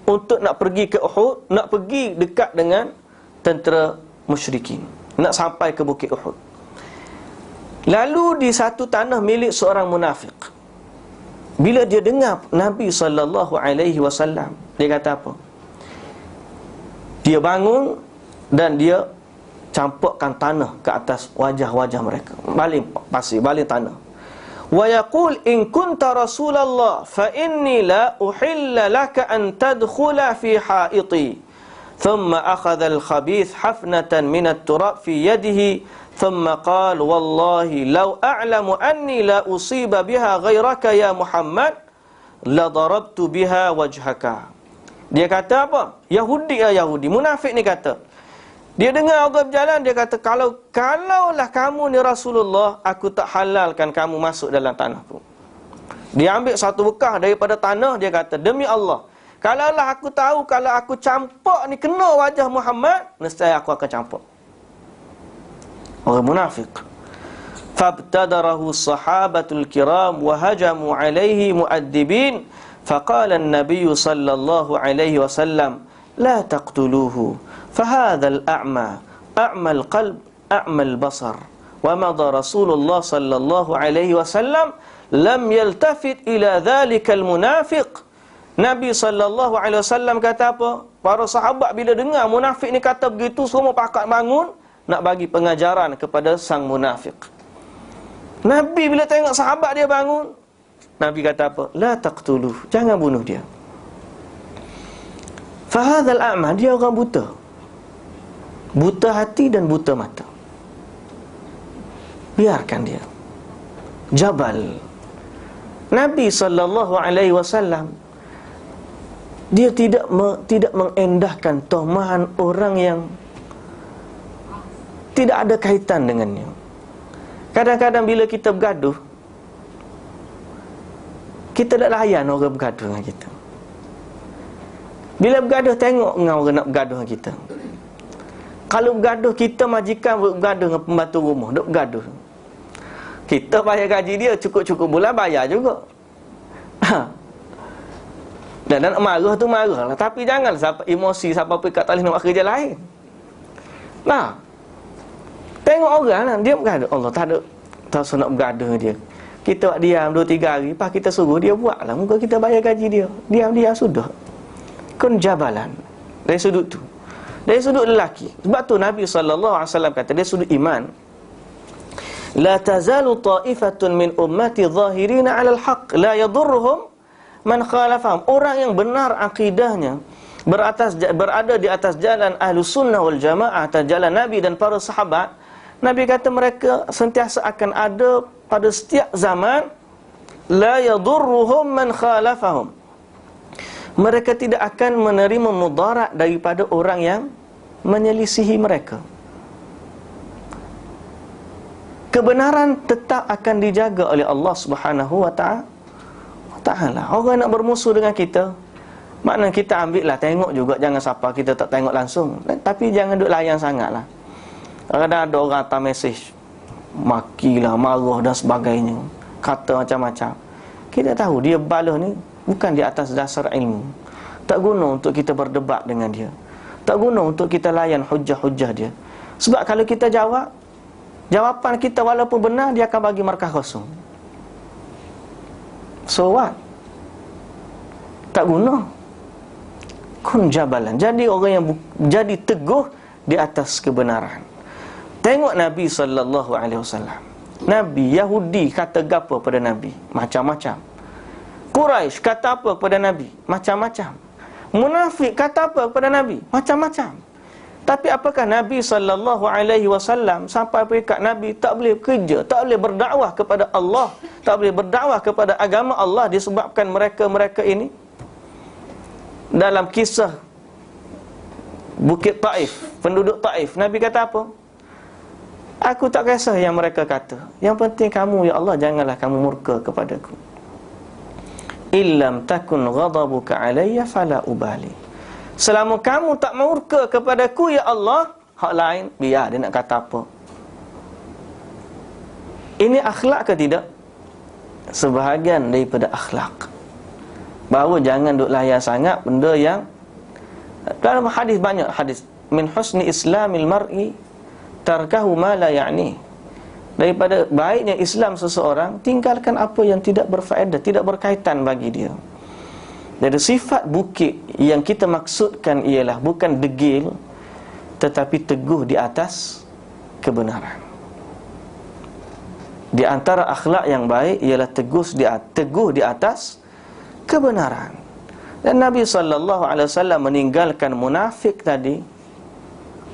untuk nak pergi ke Uhud, nak pergi dekat dengan tentera musyrikin, nak sampai ke Bukit Uhud. Lalu di satu tanah milik seorang munafik, bila dia dengar Nabi SAW, dia kata apa? Dia bangun dan dia campurkan tanah ke atas wajah-wajah mereka, baling pasir, baling tanah. Wa yaqul in kunta Rasulullah fa inni la uhilla laka an tadkhula fi haiti. Thumma akhadha al-khabith hafnatan min at-turab fi yadihi thumma qala wallahi law a'lamu anni la usiba biha ghayraka ya Muhammad la darabtu biha wajhaka. Dia kata apa? Yahudi, munafik ni kata. Dia dengar orang berjalan, dia kata, kalaulah kamu ni Rasulullah, aku tak halalkan kamu masuk dalam tanahku. Dia ambil satu bekah daripada tanah, dia kata, demi Allah, kalaulah aku tahu, kalau aku campak ni kena wajah Muhammad, nescaya aku akan campak. Orang munafik. Fabtadarahu sahabatul kiram wa hajamu alaihi mu'addibin Faqala an-nabiy sallallahu alaihi wasallam, la taqtuluhu, fahadha al-a'ma, a'ma al-qalb, a'ma al-basar. Wa madha Rasulullah sallallahu alaihi wasallam lam yaltafit ila dhalika al-munafiq. Nabi sallallahu alaihi wasallam kata apa? Para sahabat bila dengar munafik ni kata begitu, semua pakat bangun nak bagi pengajaran kepada sang munafik. Nabi bila tengok sahabat dia bangun, Nabi kata apa? La taqtuluh, jangan bunuh dia. Fahadzal a'ma, dia orang buta. Buta hati dan buta mata. Biarkan dia. Jabal. Nabi sallallahu alaihi wasallam dia tidak mengendahkan tomahan orang yang tidak ada kaitan dengannya. Kadang-kadang bila kita bergaduh, kita tak layan orang bergaduh dengan kita. Bila bergaduh, tengok dengan orang nak bergaduh dengan kita. Kalau bergaduh, kita majikan bergaduh dengan pembantu rumah, duk bergaduh. Kita bayar gaji dia, cukup-cukup bulan bayar juga. Dan nak marah tu marah lah. Tapi jangan sampai emosi, sampai pergi kat talih nak buat kerja lain. Nah, tengok orang lah, dia bergaduh. Allah tak ada tak nak bergaduh dengan dia. Kita buat diam 2-3 hari, lepas kita suruh dia buat lah. Muka kita bayar gaji dia. Diam-diam sudah. Kun jabalan. Dari sudut tu. Dari sudut lelaki. Sebab tu Nabi SAW kata, dari sudut iman, la tazalu ta'ifatun min ummati zahirina 'alal haqq la yadurruhum man khalafahum. Orang yang benar akidahnya, berada di atas jalan Ahlus Sunnah wal Jamaah, atas jalan Nabi dan para sahabat, Nabi kata mereka sentiasa akan ada pada setiap zaman. La yadurruhum man khalafahum. Mereka tidak akan menerima mudarat daripada orang yang menyelisihi mereka. Kebenaran tetap akan dijaga oleh Allah Subhanahu wa ta'ala. Orang nak bermusuh dengan kita, makna kita ambil lah, tengok juga, jangan siapa kita tak tengok langsung. Tapi jangan duk layan sangat lah. Kadang-kadang ada orang hantar mesej, makilah, marah dan sebagainya, kata macam-macam. Kita tahu dia balas ni bukan di atas dasar ilmu. Tak guna untuk kita berdebat dengan dia. Tak guna untuk kita layan hujah-hujah dia. Sebab kalau kita jawab, jawapan kita walaupun benar, dia akan bagi markah kosong. So what? Tak guna. Kun jabalan. Jadi orang yang jadi teguh di atas kebenaran. Tengok Nabi SAW. Nabi Yahudi kata apa pada Nabi? Macam-macam. Quraisy kata apa kepada Nabi? Macam-macam. Munafik kata apa kepada Nabi? Macam-macam. Tapi apakah Nabi SAW sampai peringkat Nabi tak boleh bekerja, tak boleh berdakwah kepada Allah, tak boleh berdakwah kepada agama Allah disebabkan mereka-mereka ini? Dalam kisah Bukit Taif, penduduk Taif, Nabi kata apa? Aku tak kisah yang mereka kata. Yang penting kamu, ya Allah, janganlah kamu murka kepadaku. Illam takun ghadabuka alayya fala ubali. Selama kamu tak murka kepadaku, ya Allah, hak lain biar dia nak kata apa. Ini akhlak ke tidak? Sebahagian daripada akhlak. Bahawa jangan duk layan sangat benda yang, dalam hadis banyak hadis, min husni islamil mar'i tarkahu ma la ya'ni. Daripada baiknya Islam seseorang, tinggalkan apa yang tidak berfaedah, tidak berkaitan bagi dia. Jadi sifat bukit yang kita maksudkan ialah bukan degil, tetapi teguh di atas kebenaran. Di antara akhlak yang baik ialah teguh di atas kebenaran. Dan Nabi SAW meninggalkan munafik tadi,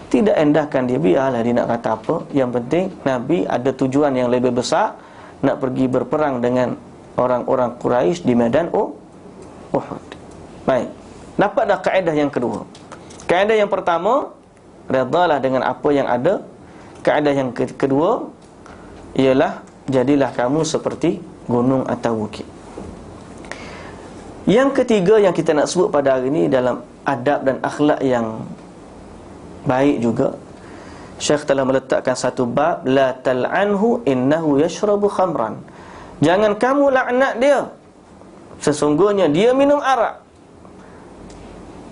tidak endahkan dia, biarlah dia nak kata apa. Yang penting Nabi ada tujuan yang lebih besar, nak pergi berperang dengan orang-orang Quraisy di medan Uhud. Baik, dapat dah kaedah yang kedua. Kaedah yang pertama, redalah dengan apa yang ada. Kaedah yang kedua ialah jadilah kamu seperti gunung atau bukit. Yang ketiga yang kita nak sebut pada hari ini dalam adab dan akhlak yang baik juga, Syekh telah meletakkan satu bab, la tal'anhu innahu yashrabu khamran. Jangan kamu laknat dia, Sesungguhnya dia minum arak.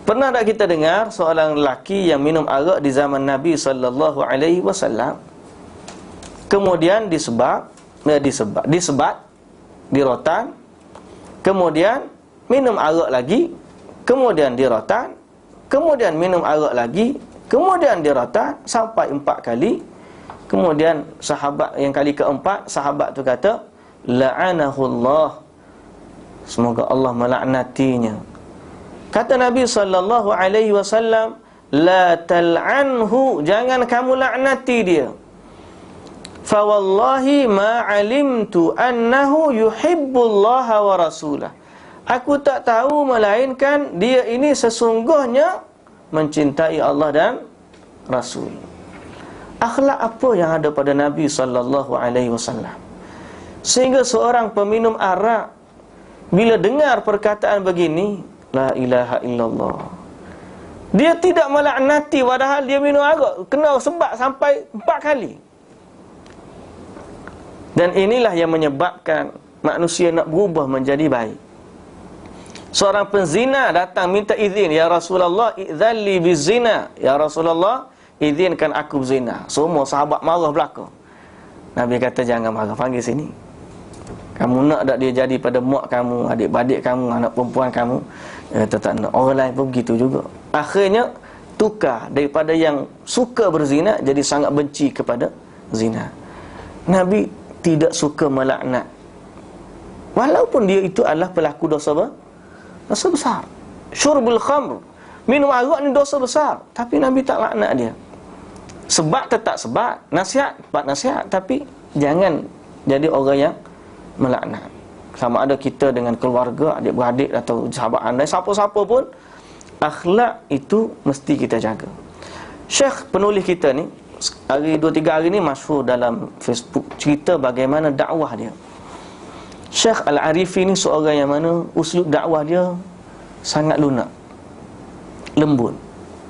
Pernah tak kita dengar seorang lelaki yang minum arak di zaman Nabi SAW, kemudian disebat, di rotan, kemudian minum arak lagi, kemudian di rotan, kemudian minum arak lagi, kemudian di rotan, sampai 4 kali. Kemudian sahabat yang kali keempat, sahabat tu kata, la'anahullah, semoga Allah melaknatinya. Kata Nabi SAW, la tal'anhu, jangan kamu laknati dia. Fa wallahi ma alimtu annahu yuhibbullaha wa rasulah. Aku tak tahu melainkan dia ini sesungguhnya mencintai Allah dan Rasul. Akhlak apa yang ada pada Nabi SAW, sehingga seorang peminum arak bila dengar perkataan begini, la ilaha illallah, dia tidak melaknati, padahal dia minum arak kena sebat sampai 4 kali. Dan inilah yang menyebabkan manusia nak berubah menjadi baik. Seorang penzina datang minta izin, ya Rasulullah, idzalli bizina, ya Rasulullah, izinkan aku berzina. Semua sahabat marah belaka. Nabi kata, jangan marah, panggil sini. Kamu nak tak dia jadi pada mak kamu, adik-adik kamu, anak perempuan kamu? Dia kata tak nak. Orang lain pun begitu juga. Akhirnya tukar daripada yang suka berzina jadi sangat benci kepada zina. Nabi tidak suka melaknat, walaupun dia itu adalah pelaku dosa besar. Syurbul khamr, minum arak ni dosa besar, tapi Nabi tak laknat dia. Sebat tetap sebat, nasihat nasihat, tapi jangan jadi orang yang melaknat. Sama ada kita dengan keluarga, adik-beradik atau sahabat anda, siapa-siapa pun, akhlak itu mesti kita jaga. Syekh penulis kita ni, hari 2-3 hari ni masyhur dalam Facebook, cerita bagaimana dakwah dia. Syekh Al-Arifi ni seorang yang mana uslub dakwah dia sangat lunak, lembut,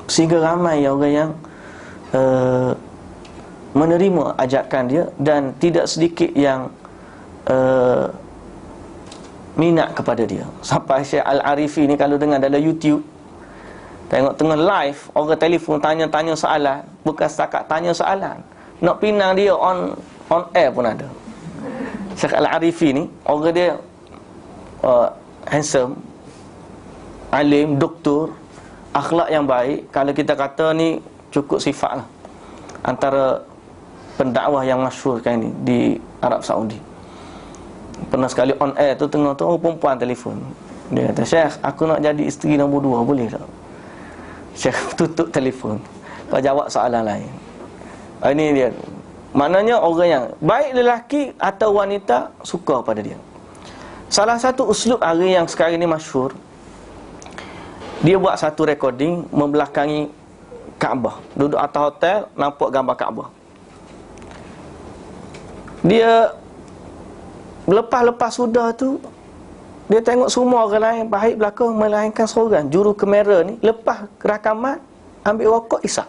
sehingga ramai orang yang menerima ajakan dia, dan tidak sedikit yang minat kepada dia. Sampai Syekh Al-Arifi ni kalau dengar dalam YouTube, tengok tengah live, orang telefon tanya soalan, bukan setakat tanya soalan, nak pinang dia on air pun ada. Syekh Al-Arifi ni, orang dia handsome, alim, doktor, akhlak yang baik. Kalau kita kata ni cukup sifat lah, antara pendakwah yang masyhur kan ni di Arab Saudi. Pernah sekali on air tu, tengah tu orang perempuan telefon, dia kata, Syekh, aku nak jadi isteri nombor 2, boleh tak? Syekh tutup telefon, kau jawab soalan lain. Ini dia, maknanya orang yang baik, lelaki atau wanita, suka pada dia. Salah satu uslub hari yang sekarang ni masyhur, dia buat satu recording membelakangi Kaabah, duduk atas hotel, nampak gambar Kaabah. Dia lepas sudah tu, dia tengok semua orang lain baik belakang, melainkan seorang juru kamera ni lepas rakaman, ambil rokok, isap.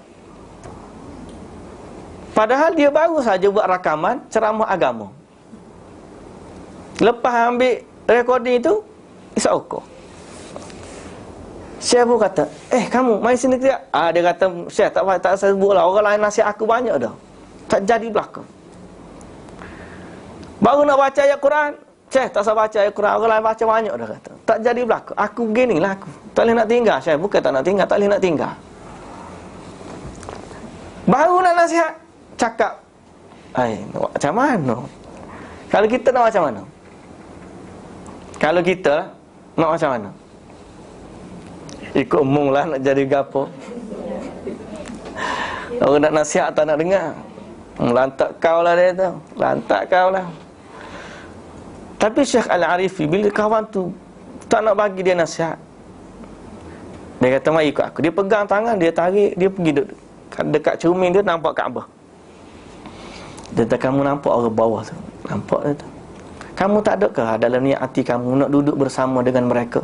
Padahal dia baru saja buat rakaman ceramah agama. Lepas ambil recording itu, isap rokok. Syekh pun kata, kamu main sini kejap. Dia kata, Syekh, tak saya sebut lah, orang lain nasihat aku banyak dah, tak jadi belakang. Baru nak baca ayat Quran, Syekh, tak usah baca ayat Quran, orang lain baca banyak dah, kata. Tak jadi belakang. Aku beginilah aku, tak boleh nak tinggal. Syekh, bukan tak nak tinggal, tak boleh nak tinggal. Baru nak nasihat, cakap, nak macam mana? Kalau kita nak macam mana? Kalau kita nak macam mana? Ikut umum lah, nak jadi gapo. Orang nak nasihat tak nak dengar, lantak kau lah dia tu, lantak kau lah. Tapi Syekh Al-Arifi, bila kawan tu tak nak bagi dia nasihat, dia kata, mari ikut aku. Dia pegang tangan, dia tarik, dia pergi dekat cermin dia, nampak Kaabah. Dia kata, kamu nampak orang bawah tu? Nampak dia tu? Kamu tak adakah dalam niat hati kamu nak duduk bersama dengan mereka,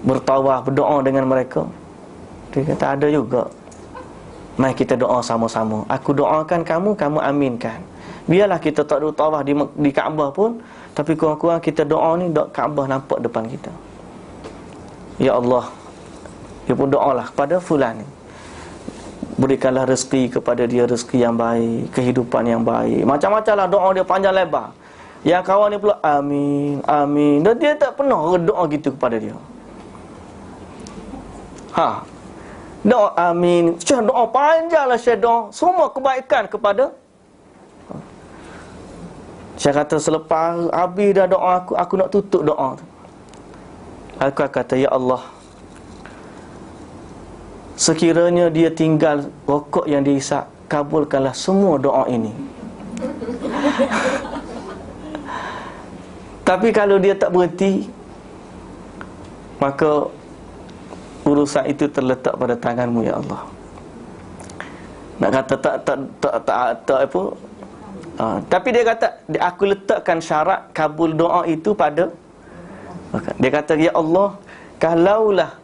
bertawaf, berdoa dengan mereka? Dia kata, ada juga. Mari kita doa sama-sama. Aku doakan kamu, kamu aminkan. Biarlah kita tak duduk tawaf di Kaabah pun, tapi kurang-kurang kita doa ni, doa Kaabah nampak depan kita. Ya Allah, dia pun doalah kepada fulan ni, berikanlah rezeki kepada dia, rezeki yang baik, kehidupan yang baik. Macam-macam lah doa dia panjang lebar. Yang kawan ni pula amin, amin. Dan dia tak pernah doa gitu kepada dia. Doa amin, Syekh doa panjang lah, Syekh doa semua kebaikan kepada. Syekh kata selepas habis dah doa aku nak tutup doa tu. Aku kata, ya Allah, sekiranya dia tinggal rokok yang dia isap, kabulkanlah semua doa ini. Tapi kalau dia tak berhenti, maka urusan itu terletak pada tanganmu, ya Allah. Nak kata tak apa. Tapi dia kata, aku letakkan syarat kabul doa itu pada. Dia kata, ya Allah, kalaulah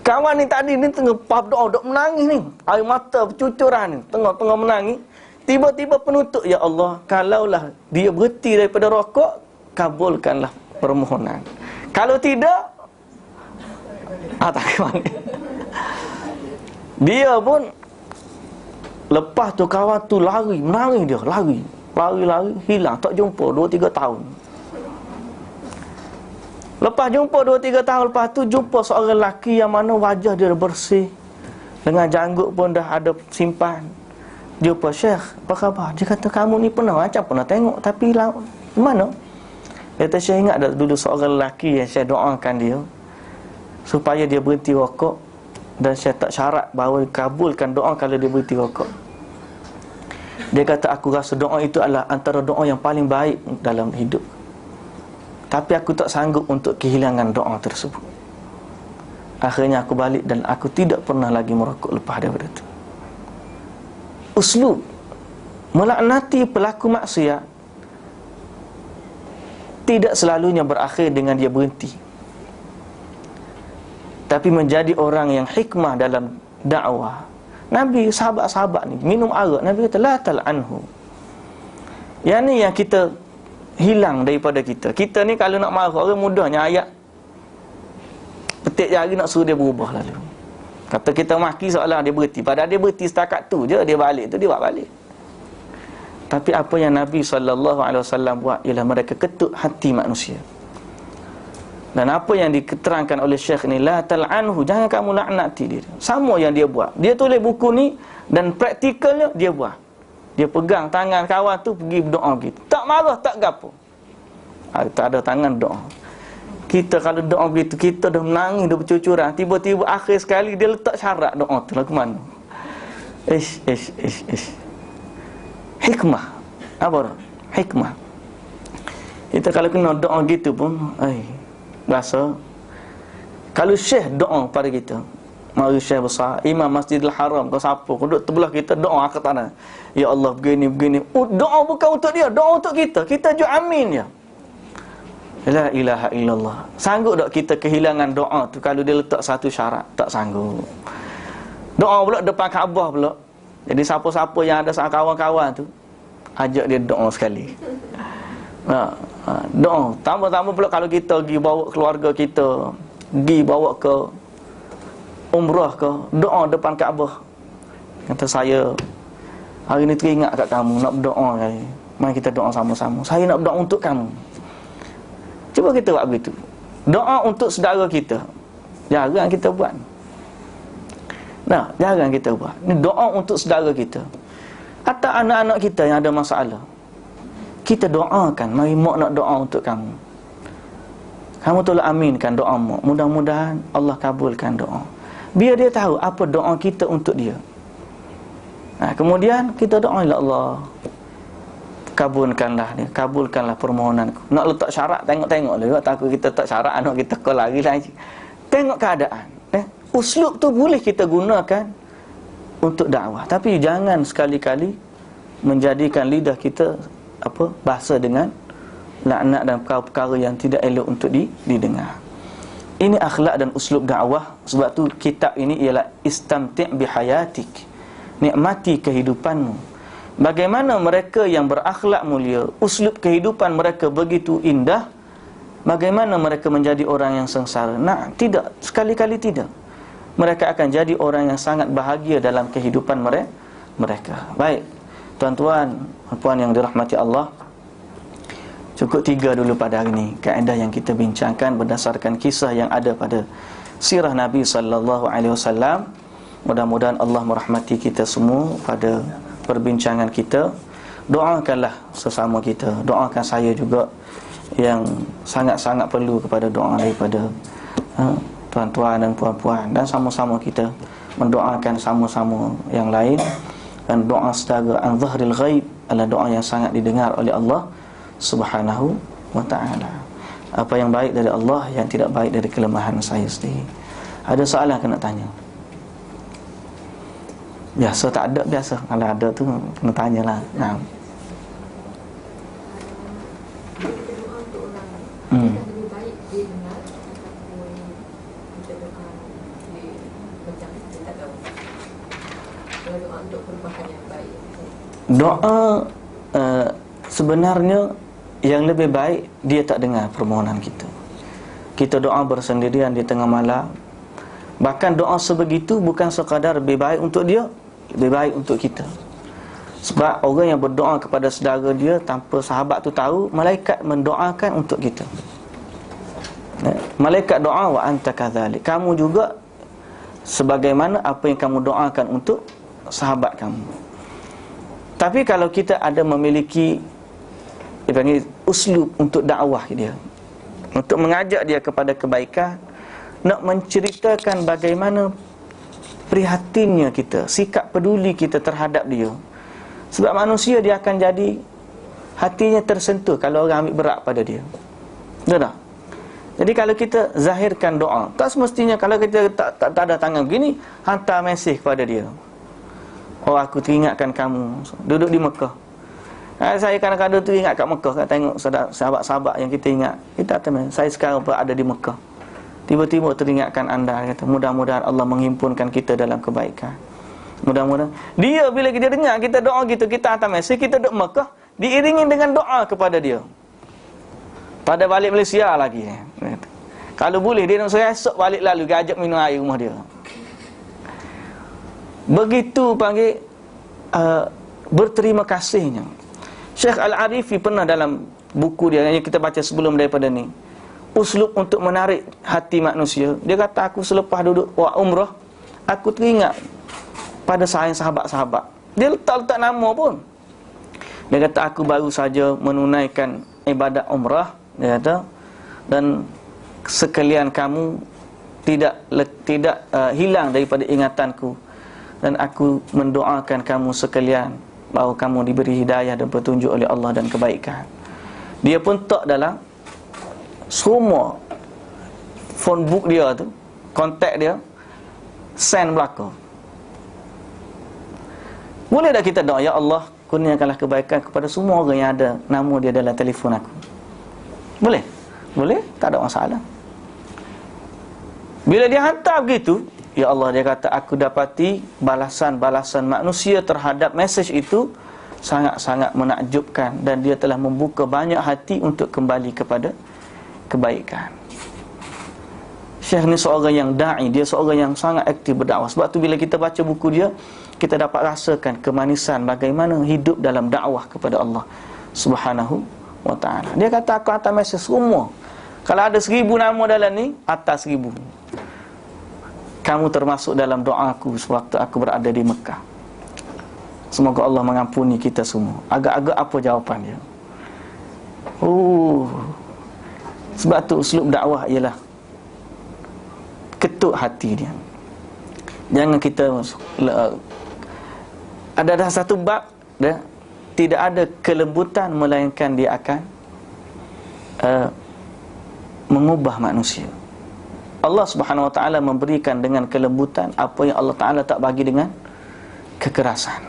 kawan ni tadi ni tengah pap doa, dok menangis ni, air mata bercucuran ni, tengah menangis, tiba-tiba penutup, ya Allah, kalaulah dia berhenti daripada rokok, kabulkanlah permohonan. Kalau tidak, tak kawan. Dia pun lepas tu kawan tu lari, menangis dia, lari, hilang, tak jumpa 2-3 tahun. Lepas jumpa 2-3 tahun lepas tu, jumpa seorang lelaki yang mana wajah dia bersih, dengan janggut pun dah ada simpan. Jumpa, Syekh, apa khabar? Dia kata, kamu ni pernah tengok, tapi mana? Dia kata, Syekh ingat dah dulu seorang lelaki yang saya doakan dia supaya dia berhenti rokok, dan saya tak syarat bahawa kabulkan doa kalau dia berhenti rokok. Dia kata, aku rasa doa itu adalah antara doa yang paling baik dalam hidup, tapi aku tak sanggup untuk kehilangan doa tersebut. Akhirnya aku balik dan aku tidak pernah lagi merokok lepas daripada itu. Uslub melaknati pelaku maksiat tidak selalunya berakhir dengan dia berhenti, tapi menjadi orang yang hikmah dalam dakwah. Nabi, sahabat-sahabat ni minum arak, Nabi kata, la tal'anhu. Yang ni yang kita hilang daripada kita. Kita ni kalau nak marah orang, mudahnya ayat petik jari nak suruh dia berubah lalu. Kata kita maki seolah dia berhenti, padahal dia berhenti setakat tu je, dia balik tu, dia buat balik. Tapi apa yang Nabi SAW buat ialah mereka ketuk hati manusia. Dan apa yang diterangkan oleh Syekh ni, la tal'anhu, jangan kamu laknati dia. Sama yang dia buat. Dia tulis buku ni dan praktikalnya dia buat. Dia pegang tangan kawan tu, pergi berdoa begitu. Tak marah, tak gapo. Tak ada tangan doa. Kita kalau doa begitu, kita dah menangis, dah bercucuran, tiba-tiba akhir sekali dia letak syarat doa tu lah ke mana? Ish. Hikmah. Apa? Hikmah. Kita kalau kena doa gitu pun, rasa kalau Syekh doa pada kita, mari Syekh besar, Imam Masjidil Haram, kau siapa, kau duduk terbelah kita, doa ke tanah, ya Allah begini. Doa bukan untuk dia, doa untuk kita. Kita juga amin ya. La ilaha illallah. Sanggup tak kita kehilangan doa tu kalau dia letak satu syarat? Tak sanggup. Doa pula depan Kaabah pula. Jadi siapa-siapa yang ada kawan-kawan tu, ajak dia doa sekali. Doa. Tambah-tambah pula kalau kita pergi bawa keluarga kita, pergi bawa ke umrah ke, doa depan Kaabah. Kata, saya hari ni teringat kat kamu, nak berdoa. Mari kita doa sama-sama. Saya nak berdoa untuk kamu. Cuba kita buat begitu. Doa untuk saudara kita, jarang kita buat. Jarang kita buat. Ni doa untuk saudara kita. Hatta anak-anak kita yang ada masalah, kita doakan, mari mak nak doa untuk kamu. Kamu tolong aminkan doa mak. Mudah-mudahan Allah kabulkan doa. Biar dia tahu apa doa kita untuk dia. Kemudian kita doa, ya Allah, kabulkanlah permohonanku. Nak letak syarat, tengok lah. Takut kita tak syarat, anak kita kau lari lagi. Tengok keadaan. Uslub tu boleh kita gunakan untuk dakwah, tapi jangan sekali-kali menjadikan lidah kita bahasa dengan laknat dan perkara-perkara yang tidak elok untuk didengar. Ini akhlak dan uslub dakwah. Sebab tu kitab ini ialah istamti' bihayatik, nikmati kehidupanmu. Bagaimana mereka yang berakhlak mulia, uslub kehidupan mereka begitu indah, bagaimana mereka menjadi orang yang sengsara? Nah, tidak, sekali-kali tidak. Mereka akan jadi orang yang sangat bahagia dalam kehidupan mereka. Baik, tuan-tuan, puan yang dirahmati Allah, cukup 3 dulu pada hari ini kaedah yang kita bincangkan berdasarkan kisah yang ada pada sirah Nabi sallallahu alaihi wasallam. Mudah-mudahan Allah merahmati kita semua pada perbincangan kita. Doakanlah sesama kita, doakan saya juga yang sangat-sangat perlu kepada doa daripada tuan-tuan dan puan-puan, dan sama-sama kita mendoakan sama-sama yang lain. Dan doa secara an zahril ghaib adalah doa yang sangat didengar oleh Allah Subhanahu wa ta'ala. Apa yang baik dari Allah, yang tidak baik dari kelemahan saya sendiri. Ada soalan kena tanya? Biasa tak ada, biasa. Kalau ada tu kena tanyalah. Nah. Doa sebenarnya yang lebih baik dia tak dengar permohonan kita. Kita doa bersendirian di tengah malam. Bahkan doa sebegitu bukan sekadar lebih baik untuk dia, lebih baik untuk kita. Sebab orang yang berdoa kepada saudara dia tanpa sahabat tu tahu, malaikat mendoakan untuk kita. Malaikat doa wa anta kadzalik. Kamu juga sebagaimana apa yang kamu doakan untuk sahabat kamu. Tapi kalau kita ada memiliki dipanggil uslub untuk dakwah dia, untuk mengajak dia kepada kebaikan, nak menceritakan bagaimana prihatinnya kita, sikap peduli kita terhadap dia. Sebab manusia dia akan jadi hatinya tersentuh kalau orang ambil berat pada dia. Betul tak? Jadi kalau kita zahirkan doa, tak semestinya kalau kita tak ada tangan begini, hantar mesej kepada dia. Oh, aku teringatkan kamu duduk di Mekah. Saya kadang-kadang teringat kat Mekah, kat tengok sahabat-sahabat yang kita ingat. Kita teman, saya sekarang berada di Mekah. Tiba-tiba teringatkan anda, kata, mudah-mudahan Allah menghimpunkan kita dalam kebaikan. Mudah-mudahan. Dia bila kita dengar kita doa gitu, kita hantar mesej, kita duduk Mekah, diiringi dengan doa kepada dia. Pada balik Malaysia lagi. Kalau boleh dia nak saya esok balik lalu ajak minum air rumah dia. Begitu panggil berterima kasihnya. Syekh Al-Arifi pernah dalam buku dia yang kita baca sebelum daripada ni, uslub untuk menarik hati manusia. Dia kata, aku selepas duduk buat umrah, aku teringat pada sayang sahabat-sahabat. Dia letak nama pun. Dia kata, aku baru saja menunaikan ibadat umrah, dia kata, dan sekalian kamu tidak hilang daripada ingatanku, dan aku mendoakan kamu sekalian bahawa kamu diberi hidayah dan petunjuk oleh Allah dan kebaikan. Dia pun tak dalam semua phone book dia tu, kontak dia, send belakang. Boleh tak kita doa, ya Allah, kurniakanlah kebaikan kepada semua orang yang ada nama dia dalam telefon aku? Boleh? Boleh, tak ada masalah. Bila dia hantar begitu, ya Allah, dia kata, aku dapati balasan-balasan manusia terhadap mesej itu sangat-sangat menakjubkan, dan dia telah membuka banyak hati untuk kembali kepada kebaikan. Syekh ni seorang yang da'i, dia seorang yang sangat aktif berdakwah. Sebab tu bila kita baca buku dia, kita dapat rasakan kemanisan bagaimana hidup dalam dakwah kepada Allah Subhanahu wa ta'ala. Dia kata, aku hantar mesej semua. Kalau ada 1000 nama dalam ni, atas 1000. Kamu termasuk dalam doaku sewaktu aku berada di Mekah. Semoga Allah mengampuni kita semua. Agak-agak apa jawapan dia? Sebab tu uslub dakwah ialah ketuk hati dia. Jangan kita ada satu bab dia, tidak ada kelembutan melainkan dia akan mengubah manusia. Allah Subhanahu wa ta'ala memberikan dengan kelembutan apa yang Allah Ta'ala tak bagi dengan kekerasan.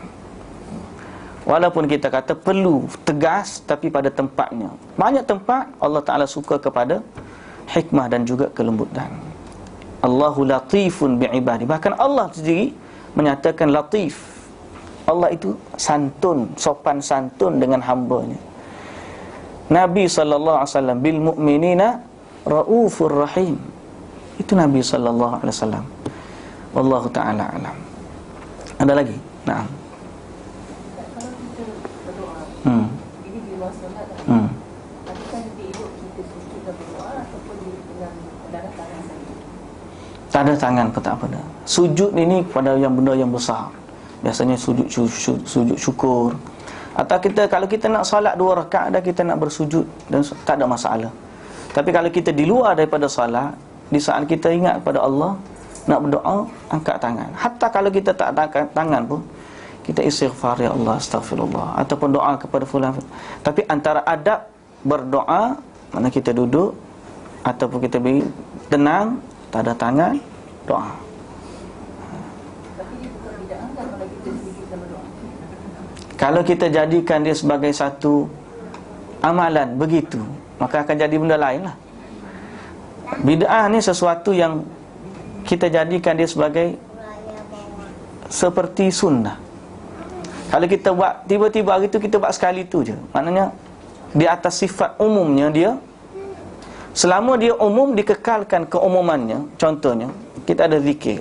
Walaupun kita kata perlu tegas, tapi pada tempatnya. Banyak tempat Allah Ta'ala suka kepada hikmah dan juga kelembutan. Allahu latifun bi'ibadi. Bahkan Allah sendiri menyatakan latif. Allah itu santun, sopan santun dengan hamba-Nya. Nabi sallallahu alaihi wasallam bil mu'minina raufur rahim. Itu Nabi sallallahu alaihi wasallam. Wallahu taala alam. Ada lagi? Naam. Kalau kita berdoa, ini di luar solat, adakah lebih elok kita sujud dan berdoa ataupun di dengan tanda tangan saja? Tanda tangan pun tak apa dah. Sujud ini pada yang benda yang besar. Biasanya sujud syukur. Atau kita, kalau kita nak solat 2 rakaat dah, kita nak bersujud dan tak ada masalah. Tapi kalau kita di luar daripada solat, di saat kita ingat pada Allah, nak berdoa, angkat tangan. Hatta kalau kita tak angkat tangan pun, kita istighfar, ya Allah, astaghfirullah, ataupun doa kepada fulan. Tapi antara adab berdoa, mana kita duduk ataupun kita beri tenang, tanda tangan, doa. Tapi dia bukan bid'ah kan kalau kita sedikit dan berdoa. Kalau kita jadikan dia sebagai satu amalan begitu, maka akan jadi benda lain lah. Bid'ah ni sesuatu yang kita jadikan dia sebagai seperti sunnah. Kalau kita buat tiba-tiba hari tu, kita buat sekali tu je, maknanya di atas sifat umumnya dia, selama dia umum, dikekalkan keumumannya. Contohnya, kita ada zikir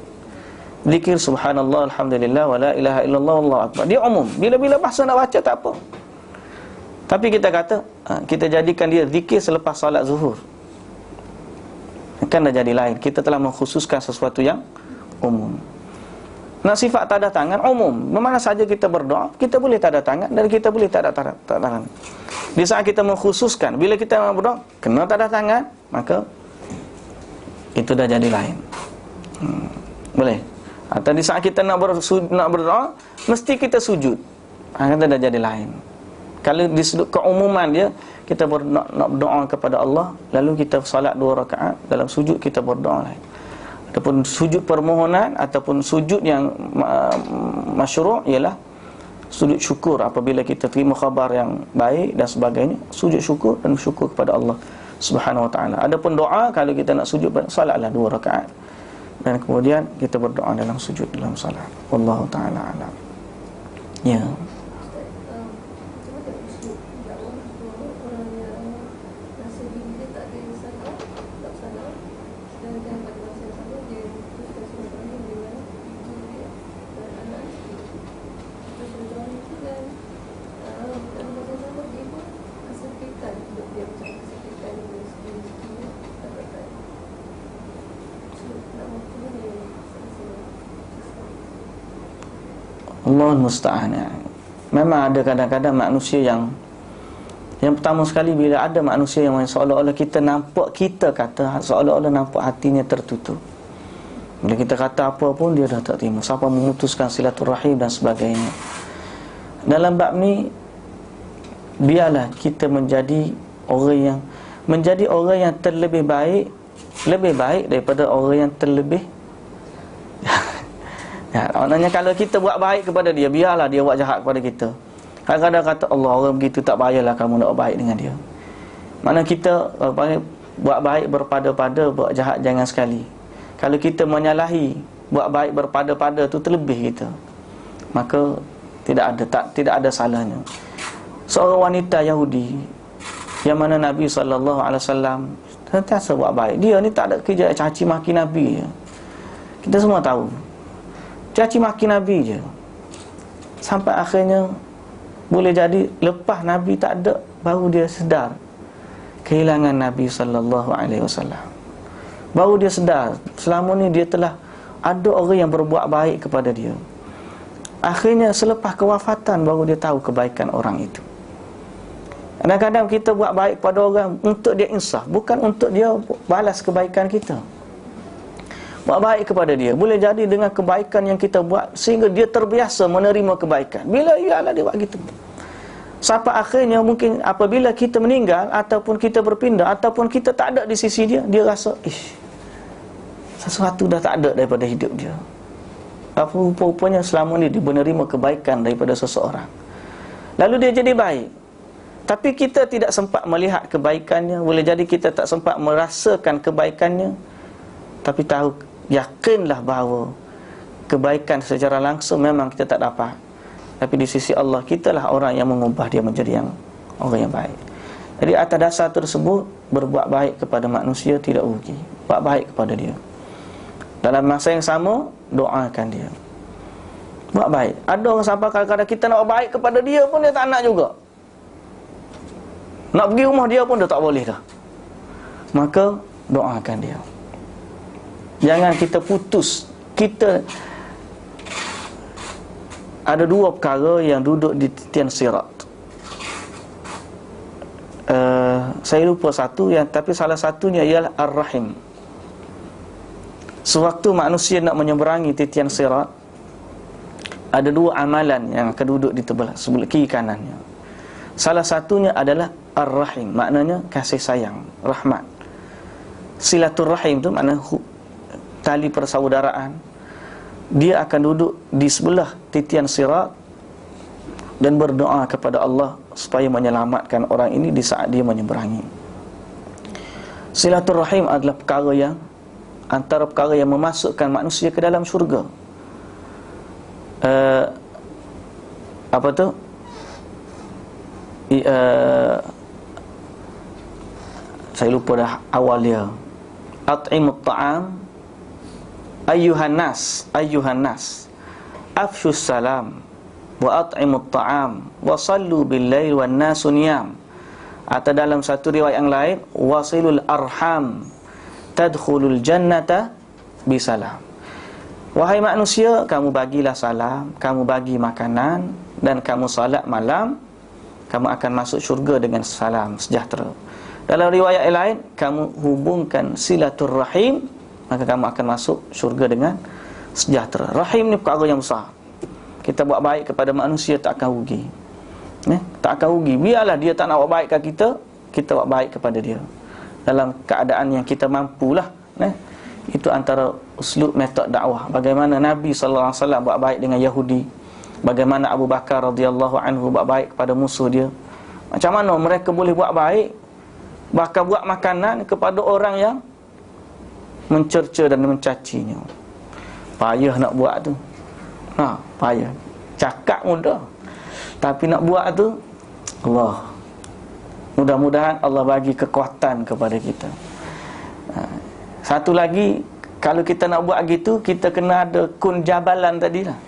subhanallah, alhamdulillah, wa la ilaha illallah, wallahu akbar. Dia umum, bila-bila bahasa nak baca tak apa. Tapi kita kata, kita jadikan dia zikir selepas solat zuhur, kan dah jadi lain. Kita telah mengkhususkan sesuatu yang umum. Nak sifat tanda tangan umum, mana saja kita berdoa, kita boleh tanda tangan dan kita boleh tanda tangan. Di saat kita mengkhususkan, bila kita berdoa kena tanda tangan, maka itu dah jadi lain. Boleh. Atau di saat kita nak berdoa, mesti kita sujud, kata dah jadi lain. Kalau di sudut keumuman dia, kita nak berdoa kepada Allah, lalu kita salat 2 rakaat, dalam sujud kita berdoa lain. Ataupun sujud permohonan, ataupun sujud yang masyru' ialah sujud syukur apabila kita terima khabar yang baik dan sebagainya. Sujud syukur dan syukur kepada Allah Subhanahu wa taala. Adapun doa, kalau kita nak sujud, salatlah 2 rakaat dan kemudian kita berdoa dalam sujud dalam salat. Wallahu taala alam. Ya. Allah musta'an. Memang ada kadang-kadang manusia yang pertama sekali, bila ada manusia yang seolah-olah kita nampak, kita kata seolah-olah nampak hatinya tertutup. Bila kita kata apa pun, dia dah tak terima, sampai memutuskan silaturahim dan sebagainya. Dalam bab ni, biarlah kita menjadi orang yang terlebih baik, lebih baik daripada orang yang terlebih. Ya, maknanya kalau kita buat baik kepada dia, biarlah dia buat jahat kepada kita. Kadang-kadang kata Allah, orang begitu tak payahlah kamu nak buat baik dengan dia. Mana kita buat baik berpada-pada, buat jahat jangan sekali. Kalau kita menyalahi, buat baik berpada-pada tu terlebih kita, maka tidak ada salahnya. Seorang wanita Yahudi yang mana Nabi SAW sentiasa buat baik, dia ni tak ada kerja caci maki Nabi je. Kita semua tahu, caci maki Nabi je. Sampai akhirnya boleh jadi lepas Nabi tak ada, baru dia sedar kehilangan Nabi SAW. Baru dia sedar selama ni dia telah ada orang yang berbuat baik kepada dia. Akhirnya selepas kewafatan baru dia tahu kebaikan orang itu. Kadang-kadang kita buat baik pada orang untuk dia insaf, bukan untuk dia balas kebaikan kita. Buat baik kepada dia, boleh jadi dengan kebaikan yang kita buat sehingga dia terbiasa menerima kebaikan. Bila ialah dia buat gitu, sampai akhirnya mungkin apabila kita meninggal, ataupun kita berpindah, ataupun kita tak ada di sisi dia, dia rasa sesuatu dah tak ada daripada hidup dia. Rupa-rupanya selama ni dia menerima kebaikan daripada seseorang, lalu dia jadi baik. Tapi kita tidak sempat melihat kebaikannya. Boleh jadi kita tak sempat merasakan kebaikannya, tapi yakinlah bahawa kebaikan secara langsung memang kita tak dapat Tapi di sisi Allah, kitalah orang yang mengubah dia menjadi orang yang baik. Jadi atas dasar tersebut, berbuat baik kepada manusia tidak rugi. Buat baik kepada dia. Dalam masa yang sama, doakan dia. Buat baik. Ada orang sampai kadang-kadang kita nak buat baik kepada dia pun dia tak nak juga. Nak pergi rumah dia pun dia tak boleh dah. Maka doakan dia. Jangan kita putus. Kita ada dua perkara yang duduk di titian sirat. Saya lupa satu yang, tapi salah satunya ialah Ar-Rahim. Sewaktu manusia nak menyeberangi titian sirat, ada dua amalan yang akan duduk di sebelah kiri kanannya. Salah satunya adalah Ar-Rahim, maknanya kasih sayang, rahmat. Silaturrahim tu makna tali persaudaraan. Dia akan duduk di sebelah titian sirat dan berdoa kepada Allah supaya menyelamatkan orang ini di saat dia menyeberangi. Silaturrahim adalah perkara yang antara perkara yang memasukkan manusia ke dalam syurga. Apa tu? Saya lupa dah awal dia. At'imut ta'am ayyuhan nas afshus salam wa at'imut ta'am wa sallu bil lail wan nasu niyam. Atau dalam satu riwayat yang lain, wasilul arham tadkhulul jannata bisalam. Wahai manusia, kamu bagilah salam, kamu bagi makanan, dan kamu salat malam, kamu akan masuk syurga dengan salam sejahtera. Dalam riwayat yang lain, kamu hubungkan silaturrahim, maka kamu akan masuk syurga dengan sejahtera. Rahim ni perkara yang besar. Kita buat baik kepada manusia tak akan rugi. Tak akan rugi. Biarlah dia tak nak buat baik kepada kita, kita buat baik kepada dia dalam keadaan yang kita mampulah. Itu antara uslub metod dakwah. Bagaimana Nabi SAW buat baik dengan Yahudi, bagaimana Abu Bakar radhiyallahu anhu buat baik kepada musuh dia. Macam mana mereka boleh buat baik, bahkan buat makanan kepada orang yang mencerca dan mencacinya. Payah nak buat tu. Payah. Cakap mudah, tapi nak buat tu, Allah, mudah-mudahan Allah bagi kekuatan kepada kita. Satu lagi, kalau kita nak buat gitu, kita kena ada kun jabalan tadilah.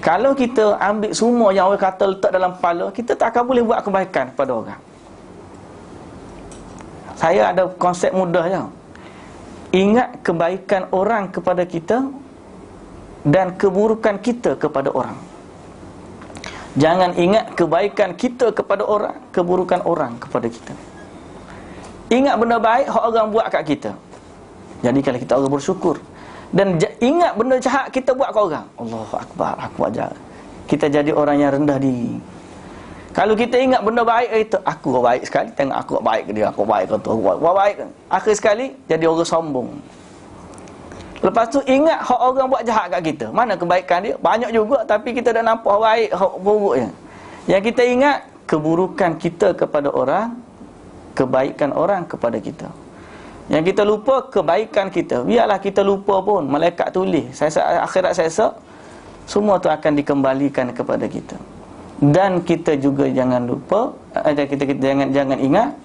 Kalau kita ambil semua yang orang kata letak dalam kepala, kita tak akan boleh buat kebaikan kepada orang. Saya ada konsep mudah je. Ingat kebaikan orang kepada kita dan keburukan kita kepada orang. Jangan ingat kebaikan kita kepada orang, keburukan orang kepada kita. Ingat benda baik hak orang buat kat kita. Jadi kalau kita orang bersyukur. Dan ingat benda jahat kita buat kat orang, Allahu Akbar, aku ajar. Kita jadi orang yang rendah diri. Kalau kita ingat benda baik itu, aku buat baik sekali, tengok aku buat baik ke dia, aku baik ke tu, aku buat baik. Akhir sekali jadi orang sombong. Lepas tu ingat hak orang buat jahat kat kita. Mana kebaikan dia? Banyak juga, tapi kita dah nampak baik hak buruknya. Yang kita ingat keburukan kita kepada orang, kebaikan orang kepada kita. Yang kita lupa kebaikan kita. Biarlah kita lupa pun, malaikat tulis. Akhirat saya semua tu akan dikembalikan kepada kita. Dan kita juga jangan lupa, kita jangan ingat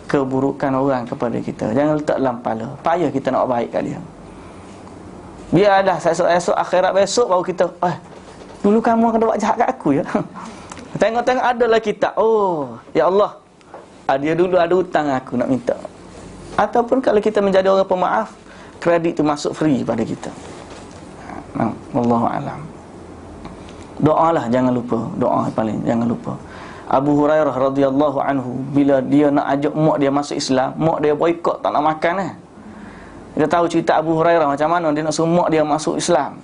keburukan orang kepada kita. Jangan letak dalam kepala. Payah kita nak baik kat dia. Biarlah esok akhirat besok baru kita, dulu kamu akan buat jahat kat aku ya. Tengok-tengok adalah kita. Oh, ya Allah, dia dulu ada hutang aku nak minta. Ataupun kalau kita menjadi orang pemaaf, kredit tu masuk free pada kita. Wallahu a'lam. Doalah, jangan lupa. Doa paling jangan lupa. Abu Hurairah radhiyallahu anhu, bila dia nak ajak mak dia masuk Islam, mak dia boikot, tak nak makan . Kita tahu cerita Abu Hurairah macam mana dia nak suruh mak dia masuk Islam.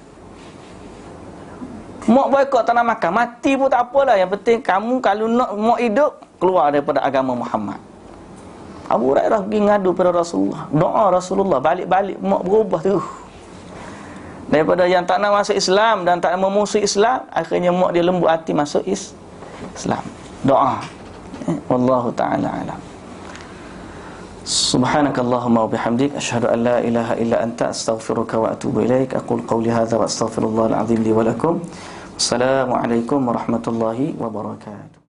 Mak boikot, tak nak makan, mati pun tak apalah. Yang penting kamu kalau nak mak hidup, keluar daripada agama Muhammad. Abu Hurairah pergi ngadu pada Rasulullah. Doa Rasulullah, balik-balik mak berubah tu. Daripada yang tak nak masuk Islam dan tak nak memusuhi Islam, akhirnya mak dia lembut hati masuk Islam. Doa. Wallahu ta'ala alam. Subhanakallahumma wa bihamdik, asyhadu an la ilaha illa anta, astaghfiruka wa atubu ilaik. Aqul qawli hadza wa astaghfirullahal azim li wa lakum. Assalamualaikum warahmatullahi wabarakatuh.